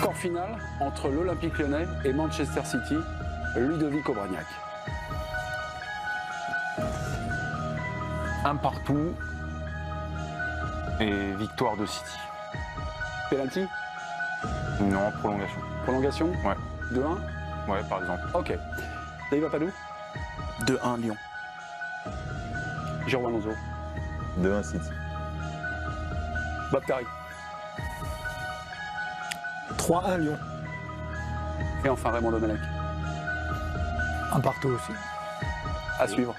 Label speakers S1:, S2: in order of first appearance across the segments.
S1: Score final entre l'Olympique Lyonnais et Manchester City, Ludovic Aubragnac.
S2: Un partout et victoire de City.
S1: Penalty?
S2: Non, prolongation.
S1: Prolongation?
S2: Ouais.
S1: 2-1?
S2: Ouais, par exemple.
S1: Ok. David Apadou?
S3: 2-1 Lyon.
S1: Jérôme Alonso?
S4: 2-1 City.
S1: Bob Tari?
S5: 3-1 Lyon.
S1: Et enfin Raymond Domenech?
S5: Un partout aussi.
S1: À suivre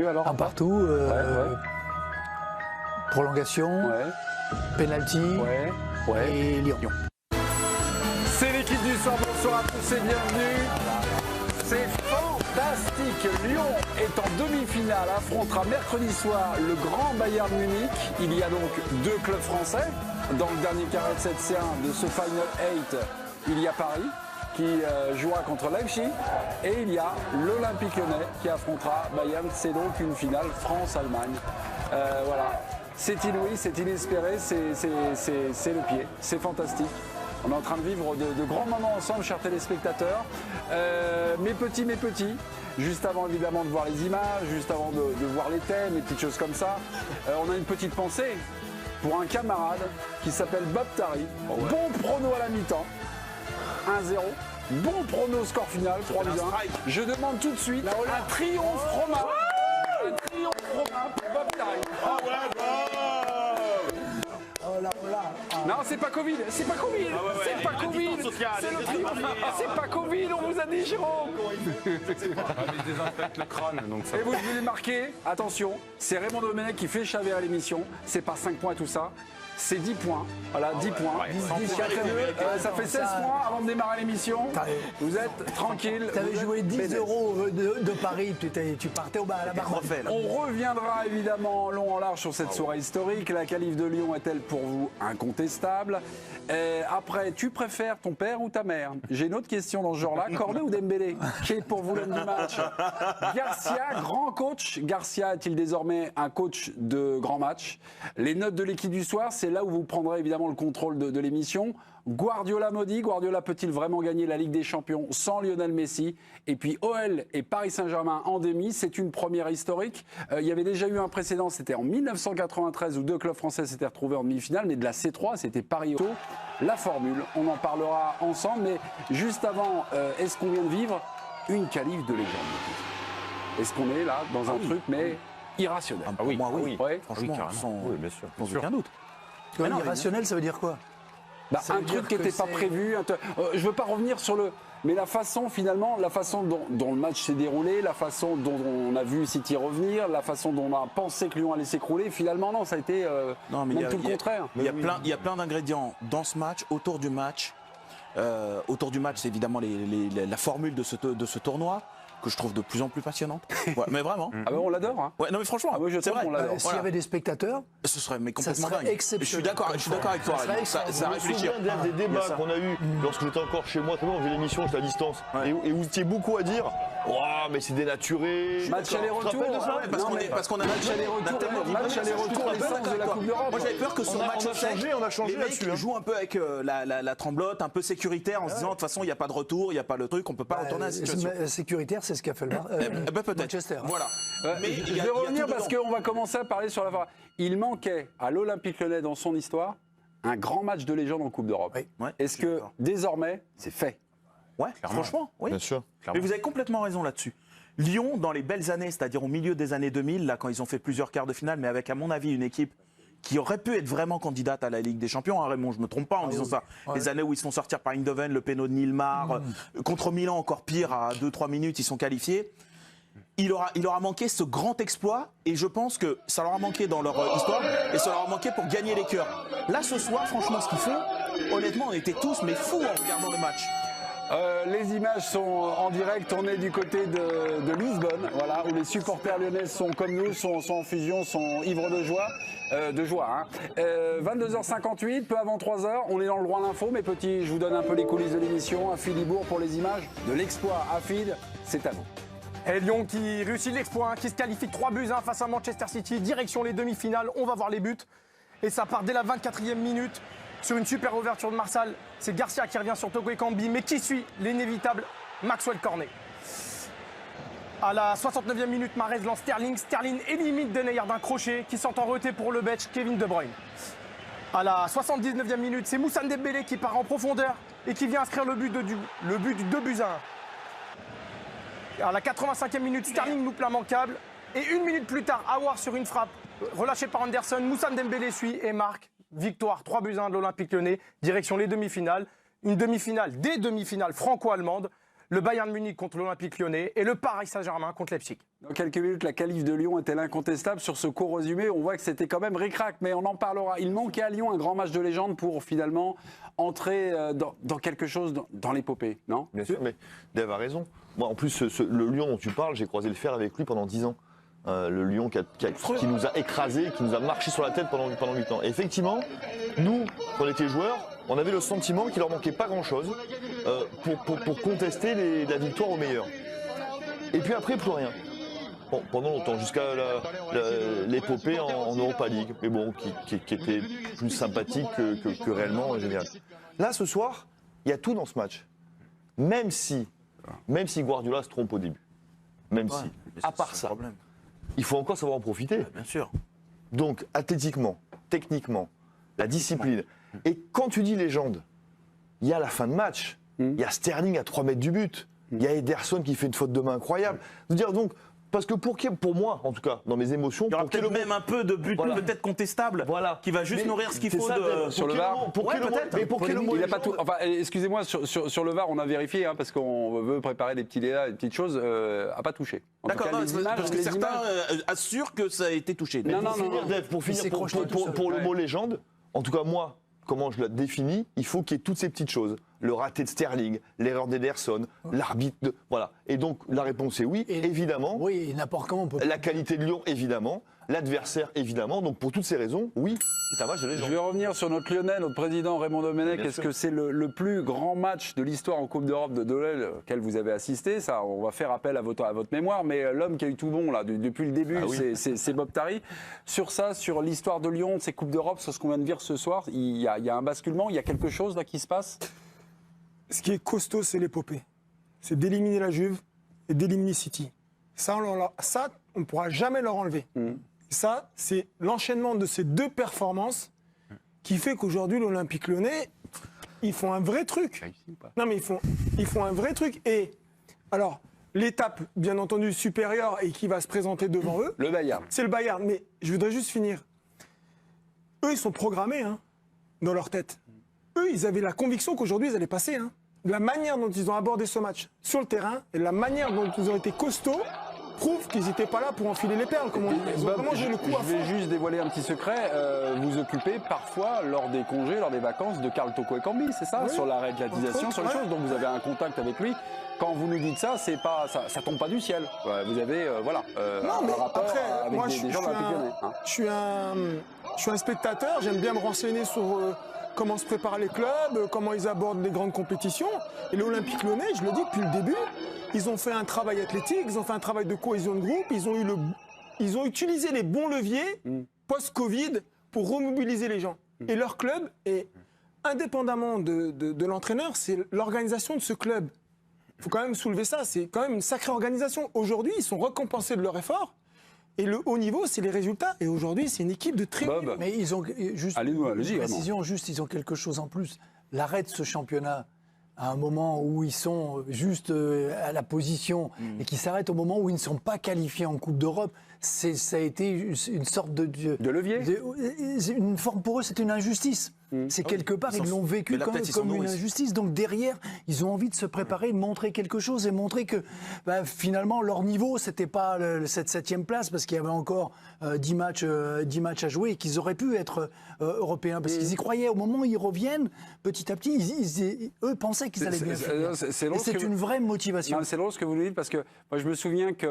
S1: alors.
S5: Un partout.
S1: Ouais.
S5: Prolongation.
S1: Ouais.
S5: Penalty.
S1: Ouais.
S5: Et Lyon.
S1: C'est l'équipe du soir, bonsoir à tous et bienvenue. C'est fantastique. Lyon est en demi-finale, affrontera mercredi soir le grand Bayern Munich. Il y a donc deux clubs français. Dans le dernier carré de cette C1 de ce Final 8, il y a Paris qui jouera contre Leipzig et il y a l'Olympique Lyonnais qui affrontera Bayern. C'est donc une finale France-Allemagne. Voilà. C'est inouï, c'est inespéré, c'est le pied, c'est fantastique. On est en train de vivre de grands moments ensemble, chers téléspectateurs. Mes petits, juste avant évidemment de voir les images, juste avant de voir les thèmes, et petites choses comme ça, on a une petite pensée pour un camarade qui s'appelle Bob Tari. Bon prono à la mi-temps, 1-0. Bon prono score final, 3-1. Je demande tout de suite un triomphe romain. Un triomphe romain pour Bob Tari. Non, c'est pas Covid, c'est pas Covid, c'est pas Covid, c'est le triomphe, c'est pas Covid, on vous a dit, Jérôme.
S2: Il désinfecte le crâne, donc ça.
S1: Et vous devez marquer, attention, c'est Raymond Domenech qui fait chaver à l'émission, c'est pas 5 points tout ça. C'est 10 points. Voilà, 10 points. 10 4 ça fait 16 points avant de démarrer l'émission. Vous êtes tranquille.
S5: Tu avais joué 10 euros de Paris, tu partais à la barre.
S1: On reviendra évidemment en long en large sur cette soirée historique. La qualif de Lyon est-elle pour vous incontestable? Après, tu préfères ton père ou ta mère? J'ai une autre question dans ce genre-là. Cornet ou Dembélé? Qui est pour vous l'homme du match? Garcia, grand coach. Garcia est-il désormais un coach de grand match? Les notes de l'équipe du soir, c'est là où vous prendrez évidemment le contrôle de l'émission. Guardiola maudit, Guardiola peut-il vraiment gagner la Ligue des Champions sans Lionel Messi? Et puis OL et Paris Saint-Germain en demi, c'est une première historique. Il y avait déjà eu un précédent, c'était en 1993 où deux clubs français s'étaient retrouvés en demi-finale, mais de la C3, c'était Paris-Auto. La formule, on en parlera ensemble, mais juste avant, est-ce qu'on vient de vivre une qualif de légende? Est-ce qu'on est là dans un truc, mais irrationnel?
S3: Pour moi, oui.
S1: Ouais.
S3: Franchement,
S4: Oui, bien sûr.
S3: sans aucun doute.
S5: Irrationnel, ça veut dire quoi?
S1: Un truc qui n'était pas prévu. Je veux pas revenir sur le. Mais la façon, finalement, la façon dont le match s'est déroulé, la façon dont on a vu City revenir, la façon dont on a pensé que Lyon allait s'écrouler, finalement, non, ça a été même tout le contraire.
S3: Il y a plein d'ingrédients dans ce match, autour du match. Autour du match, c'est évidemment la formule de ce tournoi, que je trouve de plus en plus passionnante. Ouais, mais vraiment.
S1: Ah ben on l'adore. Hein.
S3: Ouais, non mais franchement, c'est vrai.
S5: S'il y avait des spectateurs,
S3: ce serait complètement
S5: serait
S3: dingue.
S5: exceptionnel.
S3: Je suis d'accord avec toi. Ça
S4: Je me
S3: réfléchir.
S4: souviens des débats qu'on a eu lorsque j'étais encore chez moi, on faisait l'émission, j'étais à distance, et vous étiez beaucoup à dire ouah, mais c'est dénaturé.
S1: Match aller-retour.
S3: Parce qu'on a
S1: match aller-retour, l'essence de la Coupe d'Europe.
S3: Moi j'avais peur que son match
S4: on a changé
S3: les mecs
S4: là-dessus.
S3: jouent un peu avec la tremblote, un peu sécuritaire, en se disant de toute façon il n'y a pas de retour, il n'y a pas le truc, on peut pas retourner à la situation.
S5: Sécuritaire, c'est ce qu'a fait le
S3: Peut-être.
S5: Manchester.
S3: Voilà.
S1: Mais je vais revenir parce qu'on va commencer à parler sur la fin. Il manquait à l'Olympique Lyonnais dans son histoire un grand match de légende en Coupe d'Europe.
S3: Oui. Ouais,
S1: est-ce que désormais c'est fait?
S3: Ouais, franchement, oui.
S4: Bien sûr.
S3: Mais vous avez complètement raison là-dessus. Lyon, dans les belles années, c'est-à-dire au milieu des années 2000, là, quand ils ont fait plusieurs quarts de finale, mais avec, à mon avis, une équipe qui aurait pu être vraiment candidate à la Ligue des Champions, hein, Raymond, je ne me trompe pas en disant ça. Ouais. Les années où ils se font sortir par Eindhoven, le péno de Nilmar, contre Milan, encore pire, à 2-3 minutes, ils sont qualifiés. Il aura manqué ce grand exploit, et je pense que ça leur a manqué dans leur histoire, et ça leur a manqué pour gagner les cœurs. Là, ce soir, franchement, ce qu'ils font, honnêtement, on était tous mais fous en regardant le match.
S1: Les images sont en direct, on est du côté de Lisbonne, voilà, où les supporters lyonnais sont comme nous, sont en fusion, sont ivres de joie. 22h58, peu avant 3h, on est dans le droit à l'info, mes petits, je vous donne un peu les coulisses de l'émission. Afid Libourg pour les images de l'exploit. Afid, c'est à vous.
S6: Et Lyon qui réussit l'exploit, qui se qualifie 3-1 face à Manchester City, direction les demi-finales, on va voir les buts. Et ça part dès la 24e minute. Sur une super ouverture de Marsal, c'est Garcia qui revient sur Toko Ekambi, mais qui suit l'inévitable Maxwell Cornet. À la 69e minute, Mahrez lance Sterling. Sterling élimine Denayer d'un crochet qui sort en retrait pour le Belge Kevin De Bruyne. À la 79e minute, c'est Moussa Dembélé qui part en profondeur et qui vient inscrire le but du 2-1. À la 85e minute, Sterling loupe l'immanquable. Et une minute plus tard, Aouar sur une frappe relâchée par Anderson, Moussa Dembélé suit et marque. Victoire 3-1 de l'Olympique Lyonnais, direction les demi-finales. Des demi-finales franco-allemandes. Le Bayern Munich contre l'Olympique Lyonnais et le Paris Saint-Germain contre Leipzig.
S1: Dans quelques minutes, la qualif de Lyon est-elle incontestable? Sur ce court résumé, on voit que c'était quand même ric-rac, mais on en parlera. Il manquait à Lyon un grand match de légende pour finalement entrer dans quelque chose, dans l'épopée, non?
S4: Bien sûr, mais Dave a raison. Moi, en plus, le Lyon dont tu parles, j'ai croisé le fer avec lui pendant 10 ans. Le Lyon qui nous a écrasés, qui nous a marché sur la tête pendant 8 ans. Et effectivement, nous, quand on était joueurs, on avait le sentiment qu'il leur manquait pas grand-chose pour contester la victoire au meilleur. Et puis après, plus rien. Bon, pendant longtemps, jusqu'à l'épopée en Europa League, mais bon, qui était plus sympathique que réellement génial. Là, ce soir, il y a tout dans ce match. Même si Guardiola se trompe au début. À part ça, il faut encore savoir en profiter.
S3: Bien sûr.
S4: Donc, athlétiquement, techniquement, la discipline. Et quand tu dis légende, il y a la fin de match. Il y a Sterling à 3 mètres du but. Il y a Ederson qui fait une faute de main incroyable. Je veux dire, donc, parce que pour moi, en tout cas, dans mes émotions,
S3: il y aura peut-être même un peu de but peut-être contestable, qui va juste nourrir ce qu'il faut
S1: sur le VAR.
S4: Il
S1: n'a pas tout. Enfin, excusez-moi, sur le VAR, on a vérifié parce qu'on veut préparer des petits choses. A pas touché.
S3: D'accord, parce que certains assurent que ça a été touché.
S4: Pour finir, pour le mot légende, en tout cas moi, comment je la définis, il faut qu'il y ait toutes ces petites choses. Le raté de Sterling, l'erreur d'Ederson, l'arbitre, voilà. Et donc la réponse est oui, évidemment.
S5: Oui, et n'importe comment on peut.
S4: La qualité de Lyon, évidemment. L'adversaire, évidemment. Donc pour toutes ces raisons, oui, c'est un match de légende.
S1: Je vais revenir sur notre Lyonnais, notre président Raymond Domenech. Est-ce que c'est le plus grand match de l'histoire en Coupe d'Europe de l'OL auquel vous avez assisté? Ça, on va faire appel à votre mémoire. Mais l'homme qui a eu tout bon là depuis le début, c'est Bob Tari. Sur ça, sur l'histoire de Lyon, de ces Coupes d'Europe, sur ce qu'on vient de dire ce soir, il y a un basculement, il y a quelque chose là qui se passe?
S7: Ce qui est costaud, c'est l'épopée. C'est d'éliminer la Juve et d'éliminer City. Ça, on ne pourra jamais leur enlever. Ça, c'est l'enchaînement de ces deux performances qui fait qu'aujourd'hui, l'Olympique Lyonnais, ils font un vrai truc. Non, mais ils font un vrai truc. Et alors, l'étape, bien entendu, supérieure et qui va se présenter devant eux,
S1: le Bayern.
S7: C'est le Bayern. Mais je voudrais juste finir. Eux, ils sont programmés dans leur tête. Eux, ils avaient la conviction qu'aujourd'hui, ils allaient passer. La manière dont ils ont abordé ce match sur le terrain et la manière dont ils ont été costauds prouve qu'ils n'étaient pas là pour enfiler les perles, comme on dit. Ils ont vraiment joué le coup à fond.
S1: Je vais juste dévoiler un petit secret. Vous occupez parfois, lors des congés, lors des vacances, de Karl Toko Ekambi, c'est ça? Sur la régularisation, sur les choses. Donc vous avez un contact avec lui. Quand vous nous dites ça, c'est pas, ça tombe pas du ciel. Vous avez un rapport avec
S7: moi,
S1: des gens de la Lyonnais.
S7: Je suis un spectateur, j'aime bien me renseigner sur comment se préparent les clubs, comment ils abordent les grandes compétitions. Et l'Olympique Lyonnais, je le dis depuis le début, ils ont fait un travail athlétique, ils ont fait un travail de cohésion de groupe, ils ont utilisé les bons leviers post-Covid pour remobiliser les gens. Et leur club, est, indépendamment de l'entraîneur, c'est l'organisation de ce club. Il faut quand même soulever ça, c'est quand même une sacrée organisation. Aujourd'hui, ils sont récompensés de leur effort. Et le haut niveau, c'est les résultats. Et aujourd'hui, c'est une équipe de très haut niveau.
S5: Mais ils ont juste une précision, ils ont quelque chose en plus. L'arrêt de ce championnat à un moment où ils sont juste à la position et qui s'arrêtent au moment où ils ne sont pas qualifiés en Coupe d'Europe, ça a été une sorte de
S1: levier.
S5: Une forme pour eux, c'est une injustice. C'est quelque part, ils l'ont vécu comme une injustice. Donc derrière, ils ont envie de se préparer, de montrer quelque chose et montrer que finalement, leur niveau, c'était pas cette 7e place parce qu'il y avait encore 10 matchs à jouer et qu'ils auraient pu être européens. Parce qu'ils y croyaient. Au moment où ils reviennent, petit à petit, eux pensaient qu'ils allaient bien finir. C'est une vraie motivation.
S1: C'est drôle ce que vous nous dites parce que moi, je me souviens qu'il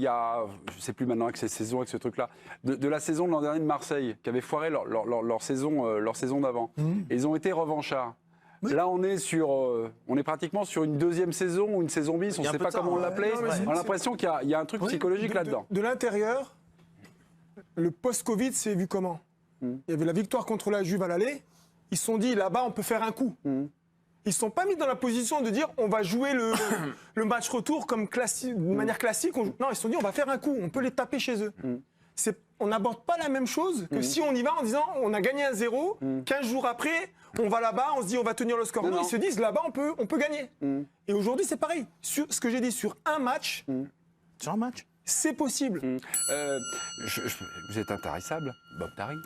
S1: y a, je ne sais plus maintenant avec ces saisons, avec ce truc-là, de la saison de l'an dernier de Marseille, qui avait foiré leur saison d'avant. Et ils ont été revanchards. Là, on est pratiquement sur une deuxième saison ou une saison bis, on ne sait pas comment on l'appelait. On a l'impression qu'il y a un truc psychologique là-dedans.
S7: De l'intérieur, le post-Covid, c'est vu comment? Il y avait la victoire contre la Juve à l'aller, ils se sont dit, là-bas, on peut faire un coup. Ils ne sont pas mis dans la position de dire, on va jouer le match retour comme de manière classique. Non, ils se sont dit, on va faire un coup, on peut les taper chez eux. On n'aborde pas la même chose que si on y va en disant, on a gagné 1-0, 15 jours après, on va là-bas, on se dit, on va tenir le score. Non, ils se disent, là-bas, on peut gagner. Et aujourd'hui, c'est pareil. Sur ce que j'ai dit, sur un match...
S3: Sur un match,
S7: c'est possible.
S8: Vous êtes intarissable, Bob Tari.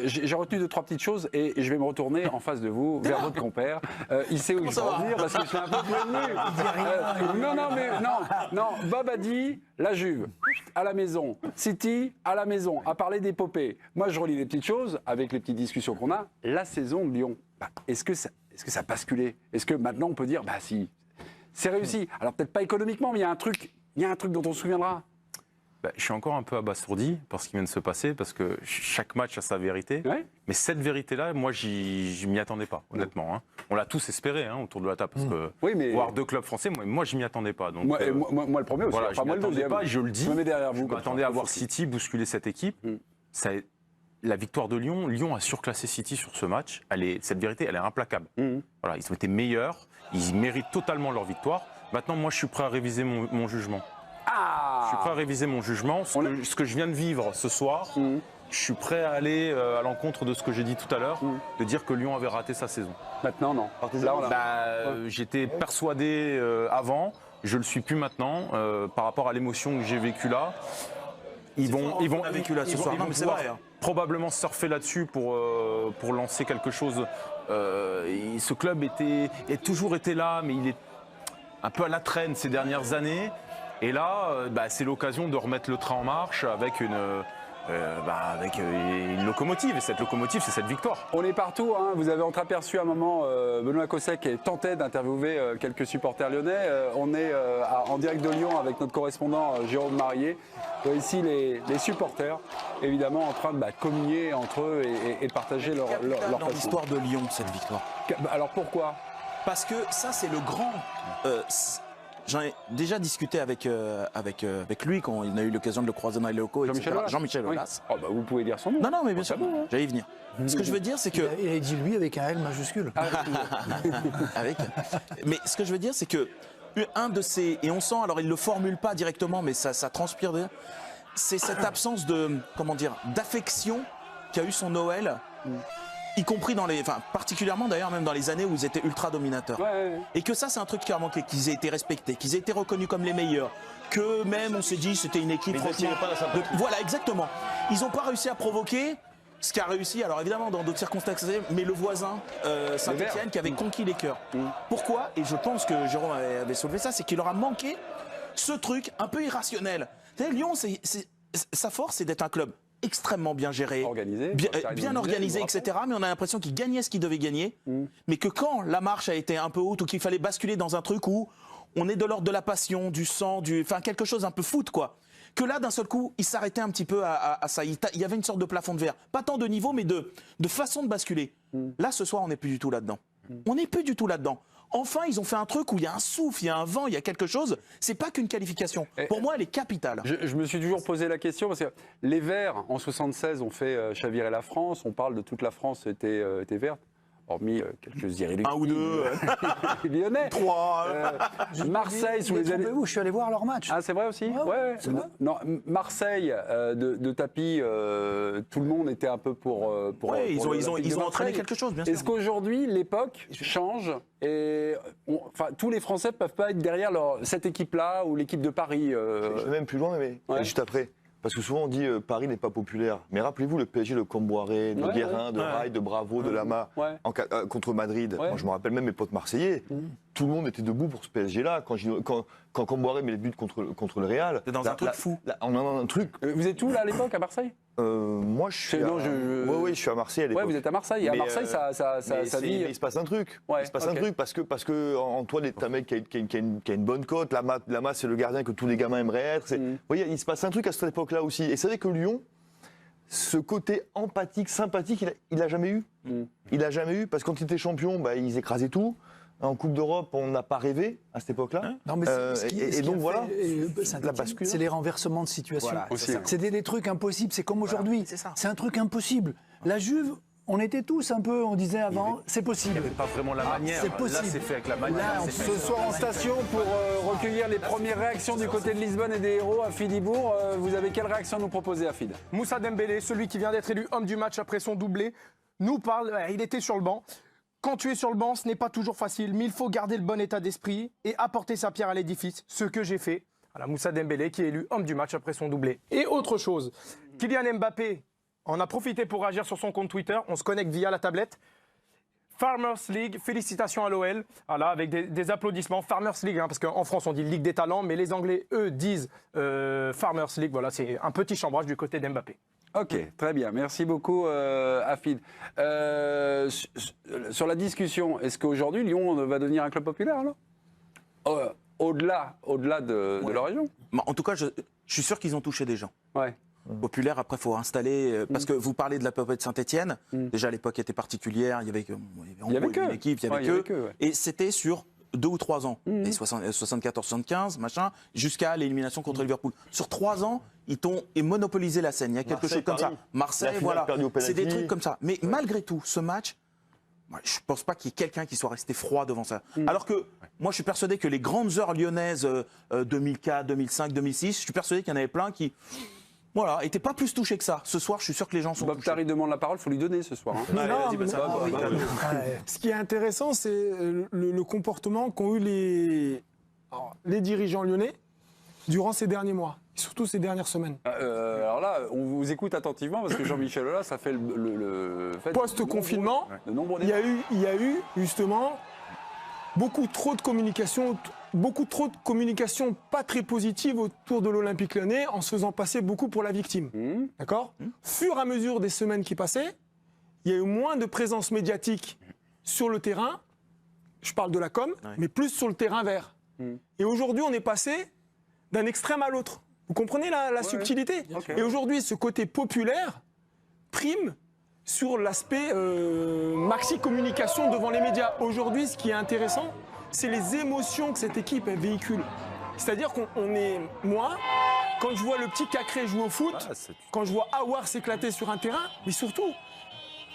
S8: J'ai retenu 2-3 petites choses et je vais me retourner en face de vous, vers votre compère. Il sait où je veux en venir parce que je suis un peu prévenu. Non, Bob a dit la Juve à la maison, City à la maison, a parlé d'épopée. Moi, je relis des petites choses avec les petites discussions qu'on a. La saison de Lyon, est-ce que ça a basculé? Est-ce que maintenant on peut dire, bah si, c'est réussi? Alors peut-être pas économiquement, mais il y a un truc dont on se souviendra.
S2: Je suis encore un peu abasourdi par ce qui vient de se passer, parce que chaque match a sa vérité.
S8: Ouais.
S2: Mais cette vérité-là, moi, je m'y attendais pas, honnêtement. Hein. On l'a tous espéré autour de la table, parce que voir 2 clubs français, moi je m'y attendais pas. Donc,
S8: moi, le premier aussi.
S2: Voilà, je m'y attendais pas, je le dis.
S8: Je me mets derrière vous.
S2: Je m'attendais à voir City bousculer cette équipe. La victoire de Lyon, Lyon a surclassé City sur ce match. Cette vérité, elle est implacable. Voilà, ils ont été meilleurs, ils méritent totalement leur victoire. Maintenant, moi, je suis prêt à réviser mon jugement. Je suis prêt à réviser mon jugement. Ce que je viens de vivre ce soir, je suis prêt à aller à l'encontre de ce que j'ai dit tout à l'heure, de dire que Lyon avait raté sa saison.
S8: Maintenant, non.
S2: J'étais persuadé avant, je le suis plus maintenant, par rapport à l'émotion que j'ai vécue là. Ils vont probablement surfer là-dessus pour lancer quelque chose. Ce club a toujours été là, mais il est un peu à la traîne ces dernières années. Et là, c'est l'occasion de remettre le train en marche avec une locomotive. Et cette locomotive, c'est cette victoire.
S8: On est partout. Vous avez entreaperçu à un moment Benoît Cosset qui tentait d'interviewer quelques supporters lyonnais. On est en direct de Lyon avec notre correspondant Jérôme Marier. Ici, les supporters, évidemment, en train de communier entre eux et de partager leur
S3: dans l'histoire de Lyon, cette victoire.
S8: Alors pourquoi?
S3: Parce que ça, c'est le grand... J'en ai déjà discuté avec lui quand il a eu l'occasion de le croiser dans les locaux. Jean-Michel Aulas.
S8: Oui. Vous pouvez dire son nom.
S3: Non, mais bien sûr, j'allais y venir. Ce que je veux dire, c'est que...
S5: Il a dit lui avec un L majuscule.
S3: Mais ce que je veux dire, c'est que un de ces... Et on sent, alors il ne le formule pas directement, mais ça transpire de... C'est cette absence d'affection qu'a eu son Noël. Y compris particulièrement d'ailleurs même dans les années où ils étaient ultra dominateurs. Et que ça c'est un truc qui a manqué, qu'ils aient été respectés, qu'ils aient été reconnus comme les meilleurs, que même on s'est dit c'était une équipe franchement... Voilà, exactement. Ils n'ont pas réussi à provoquer ce qui a réussi, alors évidemment dans d'autres circonstances, mais le voisin Saint-Etienne qui avait conquis les cœurs. Pourquoi? Et je pense que Jérôme avait soulevé ça, c'est qu'il leur a manqué ce truc un peu irrationnel. Vous savez, Lyon, sa force c'est d'être un club extrêmement bien géré, bien organisé, etc. Mais on a l'impression qu'il gagnait ce qu'il devait gagner, mais que quand la marche a été un peu haute ou qu'il fallait basculer dans un truc où on est de l'ordre de la passion, du sang, quelque chose un peu foot, quoi. Que là, d'un seul coup, il s'arrêtait un petit peu à ça. Il y avait une sorte de plafond de verre. Pas tant de niveau, mais de façon de basculer. Là, ce soir, on n'est plus du tout là-dedans. On n'est plus du tout là-dedans. Enfin, ils ont fait un truc où il y a un souffle, il y a un vent, il y a quelque chose. C'est pas qu'une qualification. Pour moi, elle est capitale.
S8: Je me suis toujours posé la question parce que les Verts, en 76, ont fait chavirer la France. On parle de toute la France était verte. Hormis quelques irréductibles.
S3: 1 ou 2.
S8: Lyonnais.
S3: 3.
S8: Marseille, sous les années.
S5: Je suis allé voir leur match.
S8: Ah, c'est vrai aussi? Ouais. Non, Marseille, de tapis, tout le monde était un peu pour
S3: ils ont entraîné quelque chose, bien sûr.
S8: Est-ce qu'aujourd'hui, l'époque change et tous les Français ne peuvent pas être derrière cette équipe-là ou l'équipe de Paris
S4: Je vais même plus loin, mais juste après. Parce que souvent on dit Paris n'est pas populaire. Mais rappelez-vous le PSG de Comboiré, de Guérin, de Rail, de Bravo, de Lama contre Madrid. Moi je me rappelle même mes potes marseillais. Tout le monde était debout pour ce PSG-là. Quand Comboiré met les buts contre le Real.
S3: C'est dans un truc fou.
S4: On a un truc.
S8: Vous êtes où là à l'époque à Marseille?
S4: Moi je suis. Oui, je suis à Marseille à l'époque.
S8: Vous êtes à Marseille. Et à Marseille, ça vit.
S4: Mais il se passe un truc. Il se passe un truc parce que Antoine est un mec qui a une bonne cote. Lama, c'est le gardien que tous les gamins aimeraient être. Vous voyez, il se passe un truc à cette époque-là aussi. Et c'est vrai que Lyon, ce côté empathique, sympathique, il n'a jamais eu. Il n'a jamais eu parce que quand il était champion, ils écrasaient tout. En Coupe d'Europe, on n'a pas rêvé à cette époque-là.
S5: Non, mais
S4: donc voilà,
S5: la bascule. C'est les renversements de situation. Voilà, c'est des trucs impossibles. C'est comme aujourd'hui. C'est un truc impossible. La Juve, on était tous un peu, on disait avant, c'est possible.
S2: Il n'y avait pas vraiment la manière.
S5: c'est possible.
S2: Là, c'est fait avec la manière.
S5: Là,
S2: c'est fait
S8: Ce soir en station pour recueillir les premières réactions du côté de Lisbonne et des héros à Philibourg. Vous avez quelle réaction à nous proposer, Afid?
S6: Moussa Dembélé, celui qui vient d'être élu homme du match après son doublé, nous parle, il était sur le banc. Quand tu es sur le banc, ce n'est pas toujours facile, mais il faut garder le bon état d'esprit et apporter sa pierre à l'édifice, ce que j'ai fait. Voilà, Moussa Dembélé qui est élu homme du match après son doublé. Et autre chose, Kylian Mbappé en a profité pour réagir sur son compte Twitter. On se connecte via la tablette. Farmers League, félicitations à l'OL. Voilà, avec des applaudissements. Farmers League, hein, parce qu'en France on dit Ligue des talents, mais les Anglais, eux, disent Farmers League. Voilà, c'est un petit chambrage du côté d'Mbappé.
S8: Ok, très bien. Merci beaucoup, Afid. Sur la discussion, est-ce qu'aujourd'hui, Lyon va devenir un club populaire alors au-delà de leur région?
S3: En tout cas, je suis sûr qu'ils ont touché des gens.
S8: Ouais.
S3: Populaire, après, il faut installer. Parce que vous parlez de la peuplade de Saint-Etienne. Déjà, l'époque était particulière. Il y avait une équipe, il y avait que.
S8: Ouais.
S3: Et c'était sur 2 ou 3 ans. Et 74-75, machin, jusqu'à l'élimination contre Liverpool. Sur 3 ans, ils t'ont monopolisé la scène. Il y a quelque chose comme ça. Marseille, voilà. C'est des trucs comme ça. Mais malgré tout, ce match, je ne pense pas qu'il y ait quelqu'un qui soit resté froid devant ça. Alors que moi, je suis persuadé que les grandes heures lyonnaises 2004, 2005, 2006, je suis persuadé qu'il y en avait plein qui... Voilà, n'était pas plus touché que ça. Ce soir, je suis sûr que les gens sont
S8: Bob Tari demande la parole, il faut lui donner ce soir. Hein.
S7: Ce qui est intéressant, c'est le comportement qu'ont eu les dirigeants lyonnais durant ces derniers mois, et surtout ces dernières semaines.
S8: Alors là, on vous écoute attentivement parce que Jean-Michel Aulas, ça fait le fait
S7: post-confinement, il y a eu justement beaucoup trop de communication pas très positive autour de l'Olympique Lyonnais en se faisant passer beaucoup pour la victime. D'accord ? Fur et à mesure des semaines qui passaient, il y a eu moins de présence médiatique sur le terrain, je parle de la com, mais plus sur le terrain vert. Et aujourd'hui, on est passé d'un extrême à l'autre. Vous comprenez la subtilité ? Et aujourd'hui, ce côté populaire prime sur l'aspect maxi-communication devant les médias. Aujourd'hui, ce qui est intéressant, c'est les émotions que cette équipe elle véhicule. C'est-à-dire qu'on est... Moi, quand je vois le petit Cacré jouer au foot, quand je vois Aouar s'éclater sur un terrain, mais surtout,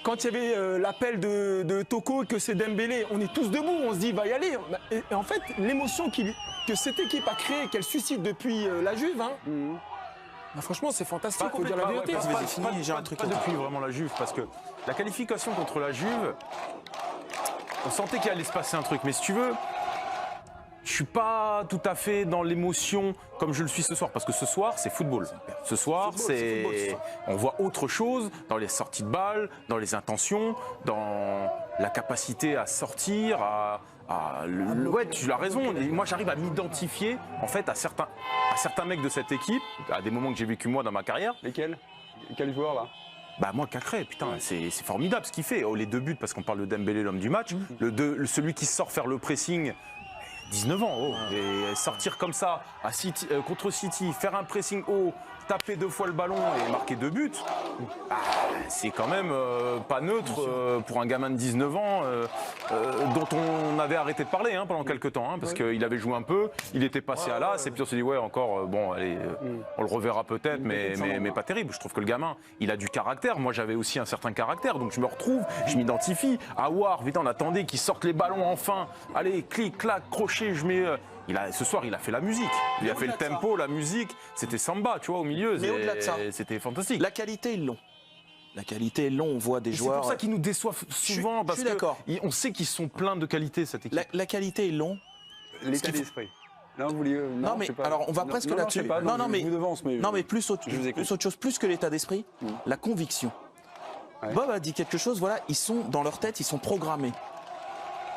S7: quand il y avait l'appel de Toko et que c'est Dembélé, on est tous debout, on se dit, il va y aller. Et en fait, l'émotion que cette équipe a créée, qu'elle suscite depuis la Juve, franchement, c'est fantastique, faut dire la vérité.
S2: Pas depuis vraiment la Juve, parce que la qualification contre la Juve, on sentait qu'il allait se passer un truc. Mais si tu veux, je suis pas tout à fait dans l'émotion comme je le suis ce soir, parce que ce soir, c'est football. Ce soir, on voit autre chose dans les sorties de balles, dans les intentions, dans la capacité à sortir, ouais, tu as raison. Et moi, j'arrive à m'identifier en fait à certains mecs de cette équipe, à des moments que j'ai vécu moi dans ma carrière.
S8: Lesquels? Quel joueur là?
S2: Bah moi, Cacré, putain, c'est formidable ce qu'il fait. Oh, les 2 buts, parce qu'on parle de Dembélé, l'homme du match. Celui qui sort faire le pressing, 19 ans, et sortir comme ça contre City, faire un pressing haut, taper 2 fois le ballon et marquer 2 buts, c'est quand même pas neutre pour un gamin de 19 ans dont on avait arrêté de parler pendant quelques temps, parce qu'il avait joué un peu, il était passé à l'as, et puis on s'est dit ouais encore, bon allez, on le reverra peut-être, mais pas terrible. Je trouve que le gamin, il a du caractère. Moi j'avais aussi un certain caractère, donc je me retrouve, je m'identifie. Aouar, vite, on attendait qu'il sorte les ballons enfin, allez, clic, clac, crochet, je mets... ce soir, il a fait la musique. Il a fait le tempo, la musique. C'était samba, tu vois, au milieu.
S3: Mais au-delà de ça,
S2: c'était fantastique.
S3: La qualité, ils l'ont. La qualité, ils l'ont. On voit des joueurs.
S2: C'est pour ça qu'ils nous déçoivent souvent. Parce qu'on sait qu'ils sont pleins de qualité, cette équipe.
S3: La qualité, ils l'ont.
S8: L'état d'esprit. Non, vous voulez,
S3: non, mais alors on va presque là-dessus. Non, mais plus autre chose, plus que l'état d'esprit, la conviction. Ouais. Bob a dit quelque chose. Voilà, ils sont dans leur tête, ils sont programmés.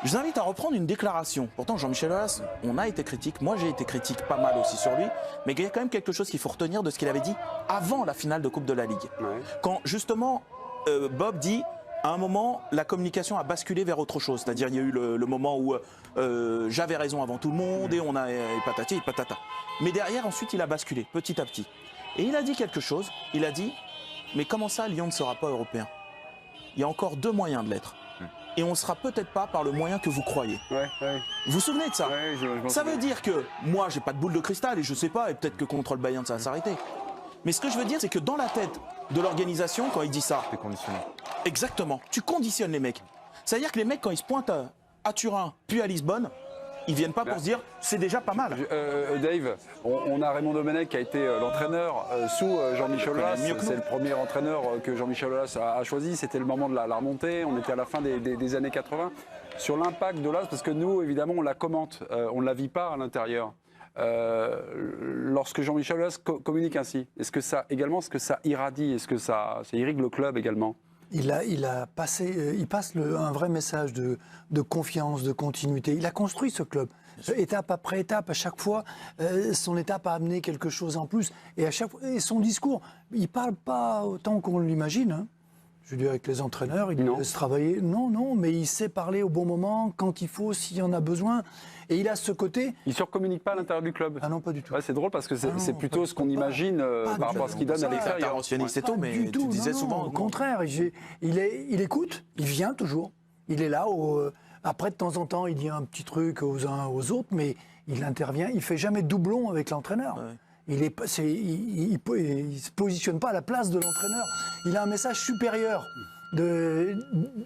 S3: Je vous invite à reprendre une déclaration. Pourtant, Jean-Michel Aulas, on a été critique. Moi, j'ai été critique pas mal aussi sur lui. Mais il y a quand même quelque chose qu'il faut retenir de ce qu'il avait dit avant la finale de Coupe de la Ligue. Ouais. Quand, justement, Bob dit, à un moment, la communication a basculé vers autre chose. C'est-à-dire, il y a eu le moment où j'avais raison avant tout le monde et on a patati et patata. Mais derrière, ensuite, il a basculé, petit à petit. Et il a dit quelque chose. Il a dit, mais comment ça, Lyon ne sera pas européen? Il y a encore 2 moyens de l'être. Et on ne sera peut-être pas par le moyen que vous croyez.
S8: Ouais.
S3: Vous vous souvenez de ça?
S8: Ouais,
S3: ça veut dire que moi, j'ai pas de boule de cristal et je sais pas, et peut-être que contre le Bayern, ça va s'arrêter. Mais ce que je veux dire, c'est que dans la tête de l'organisation, quand il dit ça,
S2: C'est conditionné.
S3: exactement, tu conditionnes les mecs. C'est-à-dire que les mecs, quand ils se pointent à Turin, puis à Lisbonne, ils viennent pas pour se dire c'est déjà pas mal.
S8: Dave, on a Raymond Domenech qui a été l'entraîneur sous Jean-Michel Aulas. C'est le premier entraîneur que Jean-Michel Aulas a choisi. C'était le moment de la remontée. On était à la fin des années 80. Sur l'impact d'Aulas, parce que nous, évidemment, on la commente, on ne la vit pas à l'intérieur. Lorsque Jean-Michel Aulas communique ainsi, est-ce que ça irradie, est-ce que ça irrigue le club également?
S5: Il passe un vrai message de confiance, de continuité. Il a construit ce club. Étape après étape, à chaque fois, son étape a amené quelque chose en plus. Et son discours, il ne parle pas autant qu'on l'imagine. Hein. Je veux dire, avec les entraîneurs, il laisse travailler. Non, mais il sait parler au bon moment, quand il faut, s'il y en a besoin. Et il a ce côté...
S8: Il ne surcommunique pas à l'intérieur du club?
S5: Ah non, pas du tout.
S8: Ouais, c'est drôle parce que c'est plutôt ce qu'on imagine par rapport à ce qu'il donne à l'extérieur.
S3: C'est tout, mais tu disais souvent...
S5: Au contraire, il écoute, il vient toujours. Il est là. Après, de temps en temps, il dit un petit truc aux uns aux autres, mais il intervient. Il ne fait jamais doublon avec l'entraîneur. Ouais. Il ne se positionne pas à la place de l'entraîneur. Il a un message supérieur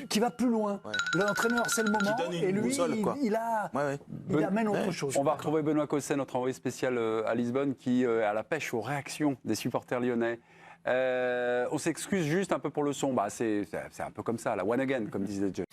S5: qui va plus loin. Ouais. L'entraîneur, c'est le moment, et lui, il amène autre chose.
S8: On va retrouver Benoît Cosset, notre envoyé spécial à Lisbonne, qui est à la pêche aux réactions des supporters lyonnais. On s'excuse juste un peu pour le son. C'est un peu comme ça, la one again, comme disait John.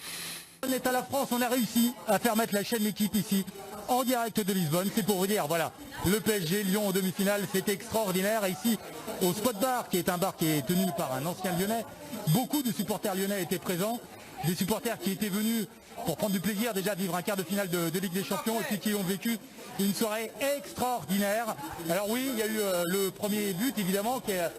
S9: On est à la France, on a réussi à faire mettre la chaîne L'équipe ici, en direct de Lisbonne. C'est pour vous dire, voilà, le PSG Lyon en demi-finale, c'était extraordinaire. Et ici, au Spot Bar, qui est un bar qui est tenu par un ancien lyonnais, beaucoup de supporters lyonnais étaient présents. Des supporters qui étaient venus pour prendre du plaisir déjà de vivre un quart de finale de Ligue des Champions et puis qui ont vécu une soirée extraordinaire. Alors oui, il y a eu le premier but évidemment qui a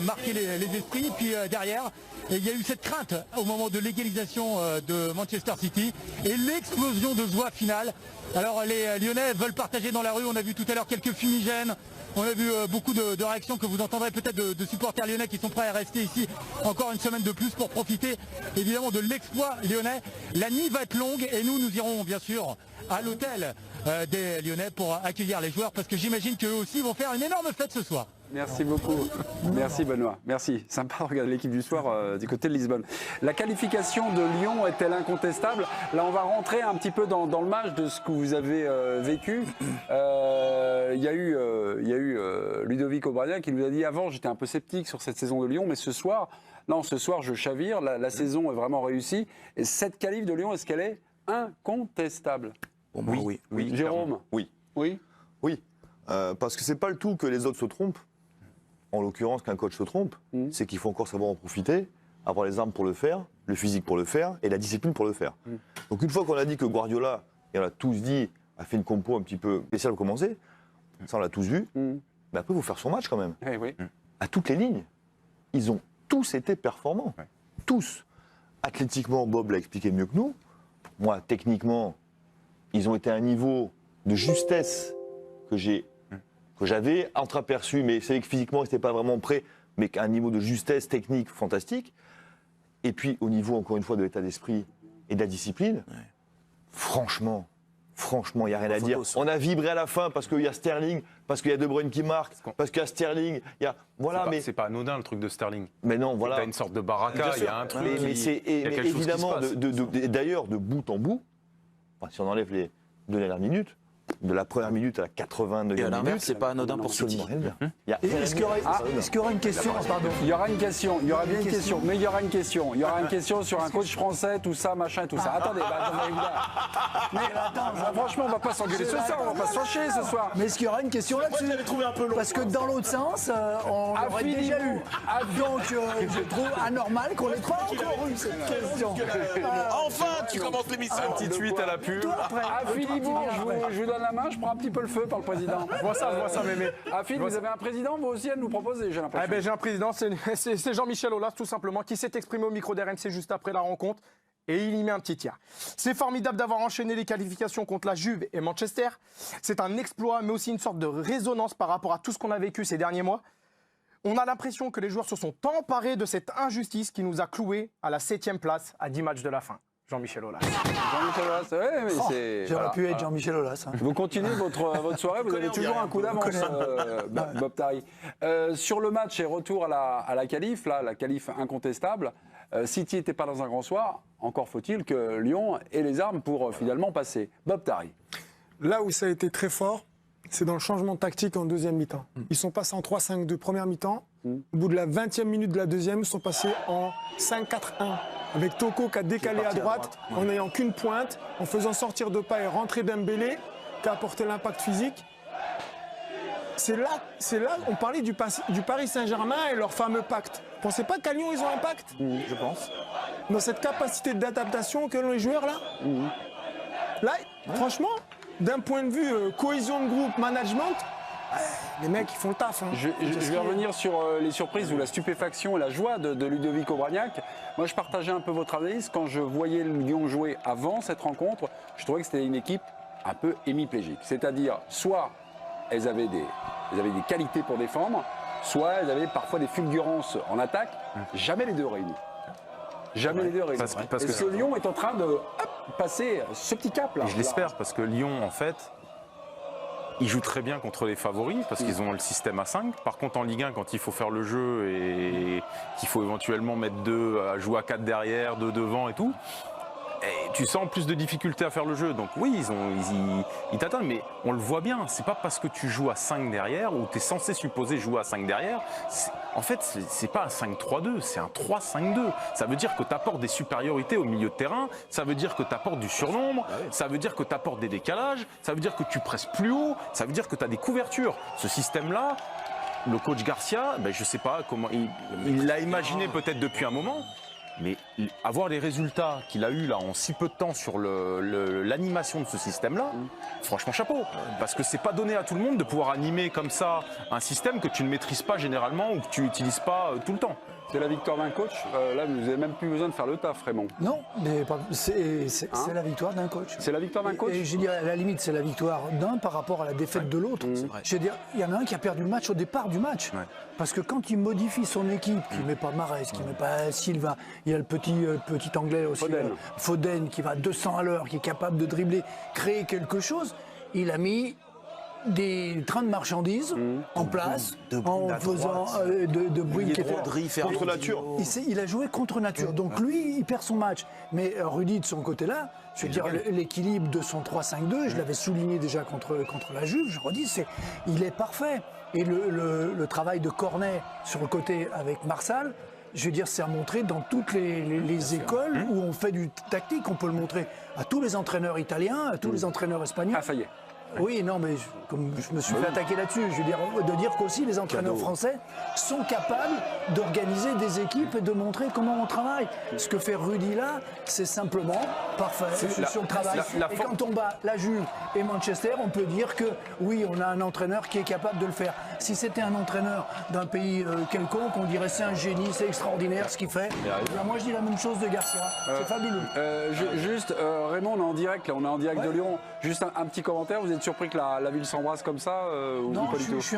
S9: marqué les esprits. Puis derrière, il y a eu cette crainte au moment de l'égalisation de Manchester City et l'explosion de joie finale. Alors les Lyonnais veulent partager dans la rue. On a vu tout à l'heure quelques fumigènes. On a vu beaucoup de réactions que vous entendrez peut-être de supporters lyonnais qui sont prêts à rester ici encore une semaine de plus pour profiter évidemment de l'exploit lyonnais. La nuit va être longue et nous irons bien sûr à l'hôtel des Lyonnais pour accueillir les joueurs parce que j'imagine qu'eux aussi vont faire une énorme fête ce soir.
S8: Merci beaucoup. Merci Benoît. Merci. Sympa de regarder l'équipe du soir du côté de Lisbonne. La qualification de Lyon est-elle incontestable? Là, on va rentrer un petit peu dans le match de ce que vous avez vécu. Il y a eu Ludovic Obrania qui nous a dit avant, j'étais un peu sceptique sur cette saison de Lyon, mais ce soir, je chavire. La saison est vraiment réussie. Et cette qualif de Lyon, est-ce qu'elle est incontestable?
S4: Oui.
S8: Jérôme?
S4: Oui. Parce que c'est pas le tout que les autres se trompent. En l'occurrence, qu'un coach se trompe, c'est qu'il faut encore savoir en profiter, avoir les armes pour le faire, le physique pour le faire et la discipline pour le faire. Donc une fois qu'on a dit que Guardiola, et on l'a tous dit, a fait une compo un petit peu spéciale pour commencer, ça on l'a tous vu, mais après il faut faire son match quand même.
S8: Oui.
S4: À toutes les lignes, ils ont tous été performants. Ouais. Tous. Athlétiquement, Bob l'a expliqué mieux que nous. Moi, techniquement, ils ont été à un niveau de justesse que j'avais entreaperçu, mais c'est que physiquement, ils n'étaient pas vraiment prêts, mais qu'à un niveau de justesse technique fantastique. Et puis, au niveau, encore une fois, de l'état d'esprit et de la discipline, franchement, il n'y a rien à dire. On a vibré à la fin parce qu'il y a Sterling, parce qu'il y a De Bruyne qui marque, parce qu'il y a Sterling.
S2: C'est pas anodin le truc de Sterling.
S4: Mais non, voilà.
S2: Il y a une sorte de baraka, il y a un truc.
S4: Mais évidemment, d'ailleurs, de bout en bout, si on enlève les 2 dernières minutes, de la première minute à la 89e minute,
S3: c'est pas anodin pour City.
S5: Est-ce qu'il y aura une question? Pardon.
S8: Il y aura une question, il y aura bien une question, mais il y aura une question. Il y aura une question sur un coach français, tout ça, machin, tout ça. Attendez, franchement, on va pas s'engueuler ce soir, on va pas se fâcher ce soir.
S5: Mais est-ce qu'il y aura une question là-dessus? Parce que dans l'autre sens, on l'aurait déjà eu. Donc je trouve anormal qu'on l'ait pas encore eu cette question.
S7: Enfin, tu commences l'émission.
S2: Un petit tweet à la pub.
S8: À Philibourg, je vous donne la main, je prends un petit peu le feu par le président.
S6: Je vois ça, mémé.
S8: Phil, vous avez un président, vous aussi, à nous proposer, j'ai l'impression.
S6: J'ai un président, c'est Jean-Michel Aulas, tout simplement, qui s'est exprimé au micro d'RMC juste après la rencontre. Et il y met un petit tiers. C'est formidable d'avoir enchaîné les qualifications contre la Juve et Manchester. C'est un exploit, mais aussi une sorte de résonance par rapport à tout ce qu'on a vécu ces derniers mois. On a l'impression que les joueurs se sont emparés de cette injustice qui nous a cloués à la 7e place à 10 matchs de la fin. Jean-Michel Aulas.
S8: Jean-Michel Aulas, ouais, mais c'est.
S5: J'aurais pu être Jean-Michel Aulas. Hein.
S8: Vous continuez votre soirée, vous avez toujours un coup d'avance, Bob Tari. Sur le match et retour à la qualif, là, la qualif incontestable, City n'était pas dans un grand soir, encore faut-il que Lyon ait les armes pour finalement passer. Bob Tari.
S7: Là où ça a été très fort, c'est dans le changement tactique en deuxième mi-temps. Ils sont passés en 3-5-2 première mi-temps. Au bout de la 20e minute de la deuxième, ils sont passés en 5-4-1. Avec Toko qui a décalé à droite, en n'ayant qu'une pointe, en faisant sortir Depay et rentrer Dembélé, qui a apporté l'impact physique. C'est là, on parlait du Paris Saint-Germain et leur fameux pacte. Vous ne pensez pas qu'à Lyon, ils ont un pacte?
S3: Je pense.
S7: Dans cette capacité d'adaptation qu'ont les joueurs là. Là, franchement, d'un point de vue cohésion de groupe, management, les mecs, ils font le taf. Hein.
S8: Je vais revenir sur les surprises ou la stupéfaction et la joie de Ludovic Obraniak. Moi, je partageais un peu votre analyse. Quand je voyais Lyon jouer avant cette rencontre, je trouvais que c'était une équipe un peu hémiplégique. C'est-à-dire, soit elles avaient des qualités pour défendre, soit elles avaient parfois des fulgurances en attaque. Jamais les deux réunis. Jamais les deux réunis. Parce que Lyon est en train de passer ce petit cap là.
S2: Je l'espère, parce que Lyon, en fait, ils jouent très bien contre les favoris parce qu'ils ont le système à 5. Par contre, en Ligue 1, quand il faut faire le jeu et qu'il faut éventuellement mettre 2 à jouer à 4 derrière, 2 devant et tout, et tu sens plus de difficultés à faire le jeu. Donc oui, ils t'attendent, mais on le voit bien. C'est pas parce que tu joues à 5 derrière ou tu es censé supposer jouer à 5 derrière. En fait, c'est pas un 5-3-2, c'est un 3-5-2. Ça veut dire que tu apportes des supériorités au milieu de terrain, ça veut dire que tu apportes du surnombre, ça veut dire que tu apportes des décalages, ça veut dire que tu presses plus haut, ça veut dire que tu as des couvertures. Ce système-là, le coach Garcia, je ne sais pas comment, il l'a imaginé peut-être depuis un moment. Mais avoir les résultats qu'il a eu là en si peu de temps sur l'animation de ce système-là, franchement chapeau. Parce que c'est pas donné à tout le monde de pouvoir animer comme ça un système que tu ne maîtrises pas généralement ou que tu n'utilises pas tout le temps.
S8: C'est la victoire d'un coach. Là, vous n'avez même plus besoin de faire le taf, Raymond.
S5: Non, mais c'est la victoire d'un coach.
S8: C'est la victoire d'un coach.
S5: Et je dirais, à la limite, c'est la victoire d'un par rapport à la défaite de l'autre. Je veux dire, il y en a un qui a perdu le match au départ du match. Ouais. Parce que quand il modifie son équipe, qui ne met pas Mahrez, qui ne met pas Silva, il y a le petit anglais aussi, Foden, qui va à 200 à l'heure, qui est capable de dribbler, créer quelque chose. Il a mis des trains de marchandises en place, en faisant de Bruyne qui était
S4: contre nature.
S5: Il a joué contre nature. Donc lui, il perd son match. Mais Rudy, de son côté-là, je veux dire, l'équilibre de son 3-5-2, je l'avais souligné déjà contre la Juve, je redis, il est parfait. Et le travail de Cornet sur le côté avec Marsal, je veux dire, c'est à montrer dans toutes les écoles où on fait du tactique. On peut le montrer à tous les entraîneurs italiens, à tous les entraîneurs espagnols.
S8: Ah, ça y est.
S5: Oui, non, mais comme je me suis fait attaquer là-dessus, je veux dire, de dire qu'aussi les entraîneurs français sont capables d'organiser des équipes et de montrer comment on travaille. Ce que fait Rudy là, c'est simplement parfait sur le travail. Et quand on bat la Juve et Manchester, on peut dire que oui, on a un entraîneur qui est capable de le faire. Si c'était un entraîneur d'un pays quelconque, on dirait c'est un génie, c'est extraordinaire ce qu'il fait. Moi, je dis la même chose de Garcia. C'est fabuleux.
S8: Juste, Raymond, on est en direct, là, on est en direct de Lyon. Juste un petit commentaire. Vous êtes surpris que la ville s'embrasse comme ça
S5: Non,
S8: ou pas du tout?
S5: Je suis